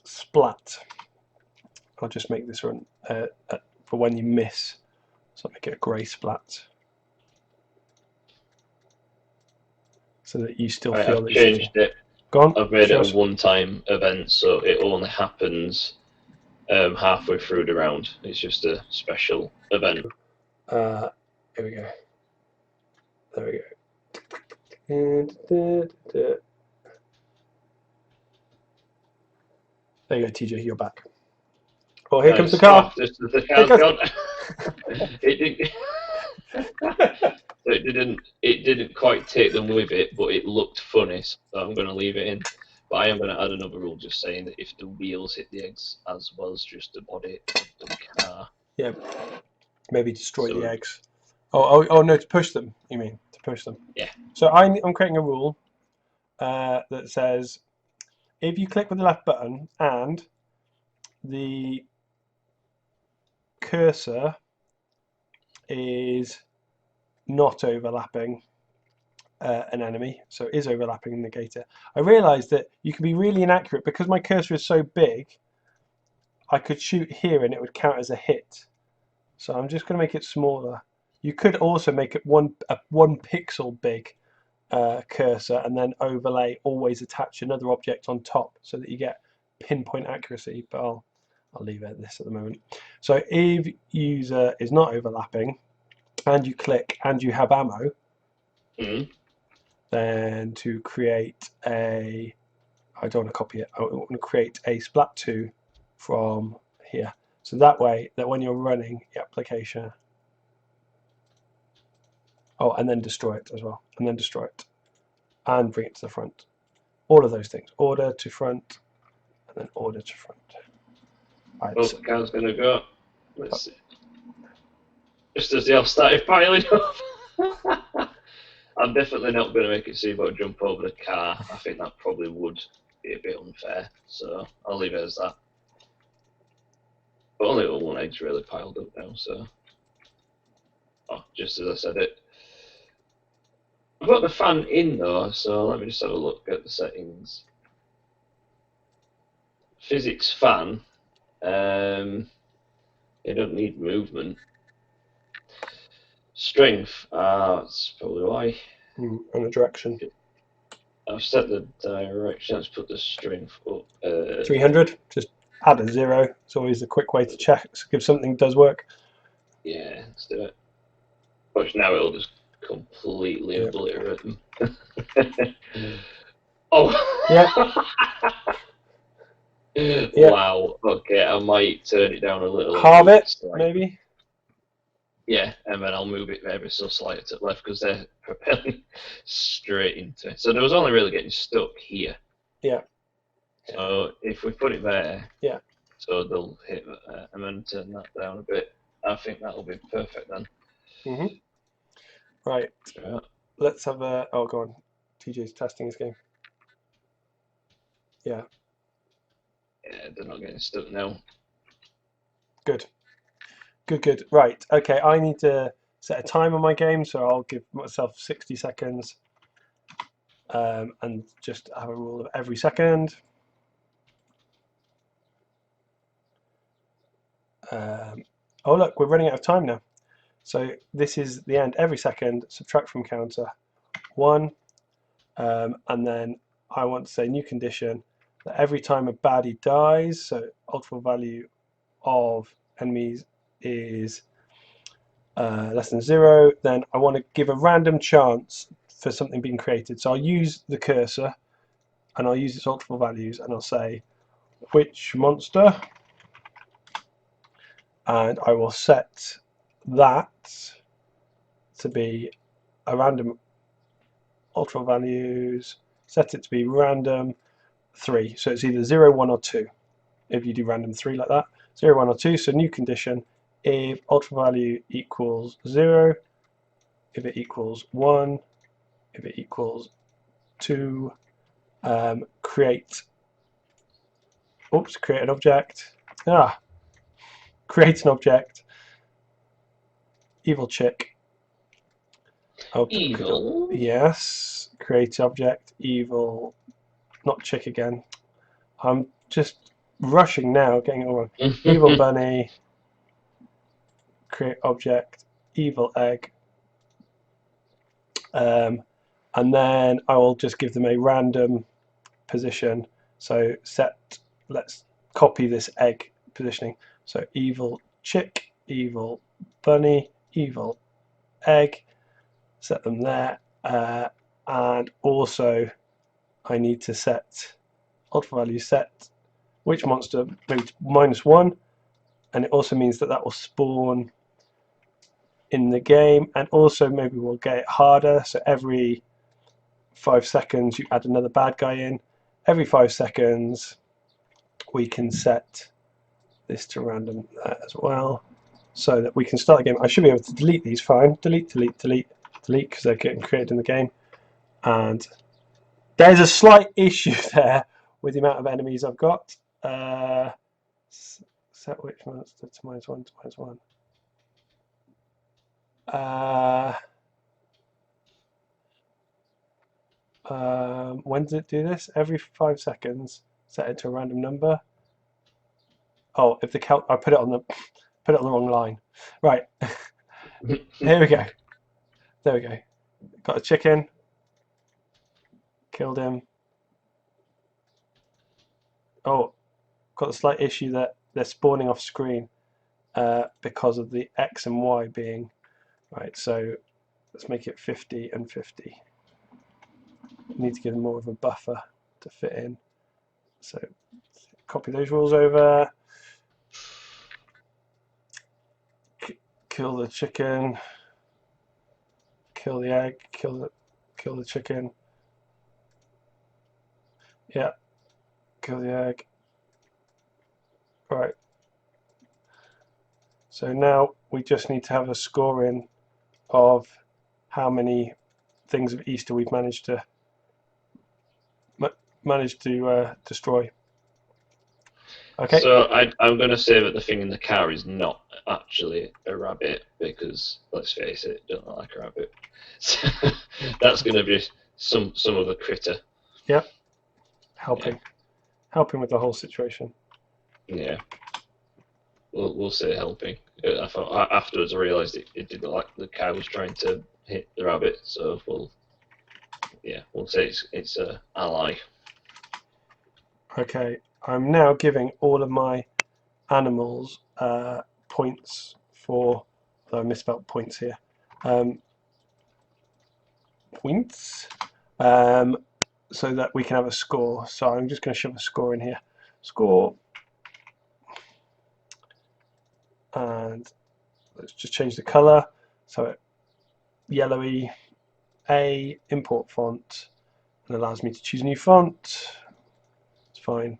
splat. I'll just make this one for when you miss. So I'll make it a grey splat. So that you still feel I've that changed it. Go on. I've made it a one-time event, so it only happens halfway through the round. It's just a special event. Here we go. There we go. There you go, TJ. You're back. Oh, here comes the car. Oh, the car's gone. It didn't quite take them with it, but it looked funny, so I'm going to leave it in. But I am going to add another rule, just saying that if the wheels hit the eggs as well as just the body of the car, Yeah, maybe destroy the eggs. Oh no, to push them. You mean to push them? Yeah. So I'm creating a rule that says if you click with the left button and the cursor is not overlapping an enemy, so it is overlapping the negator. I realised that you can be really inaccurate because my cursor is so big. I could shoot here and it would count as a hit. So I'm just going to make it smaller. You could also make it one pixel big cursor and then overlay, always attach another object on top so that you get pinpoint accuracy, but I'll leave it at this at the moment. So if user is not overlapping and you click and you have ammo, then to create a, I don't want to copy it, I want to create a splat 2 from here. So that way, that when you're running the application, oh, and then destroy it as well, and then destroy it, and bring it to the front. All of those things, order to front, and then order to front. Right, Oh, the car's going to go. Let's see. Just as they all started piling up. I'm definitely not going to make it so you've got to jump over the car. I think that probably would be a bit unfair, so I'll leave it as that. But only one egg's really piled up now, so. Oh, just as I said it. I've got the fan in though, so let me just have a look at the settings. Physics fan. It don't need movement. Strength. That's probably why. and the direction. I've set the direction. Let's put the strength up. 300. Just add a 0. It's always a quick way to check if something does work. Yeah, let's do it. Watch now, it'll just completely obliterate them. Oh! Yeah. Wow. Okay, I might turn it down a little. Halve it, maybe. Yeah, and then I'll move it ever so slightly to the left because they're propelling straight into it. So there was only really getting stuck here. Yeah. So if we put it there, yeah. So they'll hit and then turn that down a bit. I think that'll be perfect then. Right. Yeah. Let's have a. Oh, go on. TJ's testing his game. Yeah. Yeah, they're not getting stuck now. Good. Good. Right. Okay. I need to set a time on my game, so I'll give myself 60 seconds, and just have a rule of every second. Oh look, we're running out of time now. So this is the end. Every second, subtract from counter 1, and then I want to say new condition that every time a baddie dies, so ultimate value of enemies is less than 0, then I want to give a random chance for something being created. So I'll use the cursor and I'll use its ultimate values and I'll say which monster, and I will set that to be a random ultimate values, set it to be random 3. So it's either 0, 1 or 2 if you do random 3 like that. 0, 1 or 2, so new condition, if ultimate value equals 0, if it equals 1, if it equals 2, create an object. Create an object. Evil chick. Evil? Yes. Create object. Evil. Not chick again. I'm just rushing now, getting it all wrong. Evil bunny. Create object. Evil egg. And then I will just give them a random position. So let's copy this egg positioning. So evil chick, evil bunny, evil egg, set them there. And also I need to set ultimate value set which monster maybe to -1, and it also means that will spawn in the game, and also maybe we'll get it harder, so every 5 seconds you add another bad guy in. Every 5 seconds we can set this to random as well, so that we can start the game. I should be able to delete these fine. Delete because they're getting created in the game. And there's a slight issue there with the amount of enemies I've got. Set which monster to -1 to -1. When does it do this? Every 5 seconds. Set it to a random number. Oh, if the count, I put it on the wrong line. Right. Here we go. There we go. Got a chicken. Killed him. Oh, got a slight issue that they're spawning off screen because of the X and Y being right. So let's make it 50 and 50. Need to give them more of a buffer to fit in. So copy those rules over. Kill the chicken. Kill the egg. Kill the chicken. Yeah. Kill the egg. Right. So now we just need to have a scoring of how many things of Easter we've managed to destroy. Okay. So I'm going to say that the thing in the car is not actually a rabbit because, let's face it, don't look like a rabbit. So that's going to be some other critter. Yep. Helping with the whole situation. Yeah. We'll say helping. I thought afterwards I realised it didn't like the cow was trying to hit the rabbit, so we'll say it's a ally. Okay, I'm now giving all of my animals points for. Though I misspelled points here. Points, so that we can have a score. So I'm just going to shove a score in here. Score. And let's just change the color so it yellowy. A import font, and allows me to choose a new font. It's fine.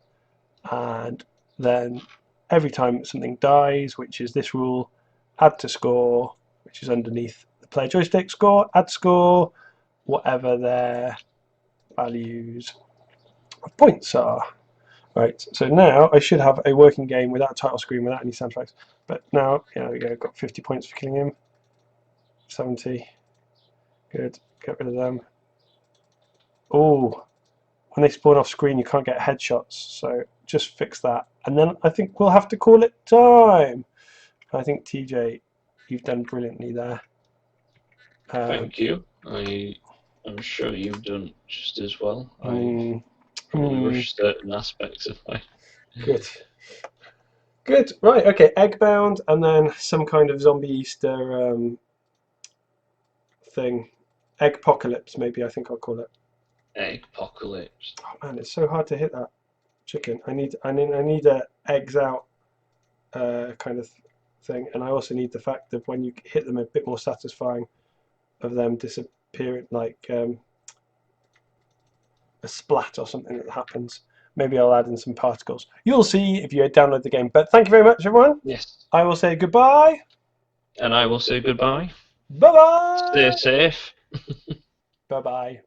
And then every time something dies, which is this rule, add to score, which is underneath the player joystick, score, add score, whatever their values of points are. Right, so now I should have a working game without a title screen, without any sound tracks. But now, there we go, got 50 points for killing him. 70. Good, get rid of them. Oh, when they spawn off screen, you can't get headshots, so just fix that. And then I think we'll have to call it time. I think TJ, you've done brilliantly there. Thank you. I'm sure you've done just as well. I probably rushed certain aspects of my. Good. Right. Okay. Eggbound, and then some kind of zombie Easter thing. Eggpocalypse, maybe. I think I'll call it. Eggpocalypse. Oh man, it's so hard to hit that chicken. I need a eggs out kind of thing, and I also need the fact that when you hit them, a bit more satisfying of them disappearing, like a splat or something that happens. Maybe I'll add in some particles. You'll see if you download the game. But thank you very much, everyone. Yes. I will say goodbye. And I will say goodbye. Bye bye. Stay safe. Bye bye.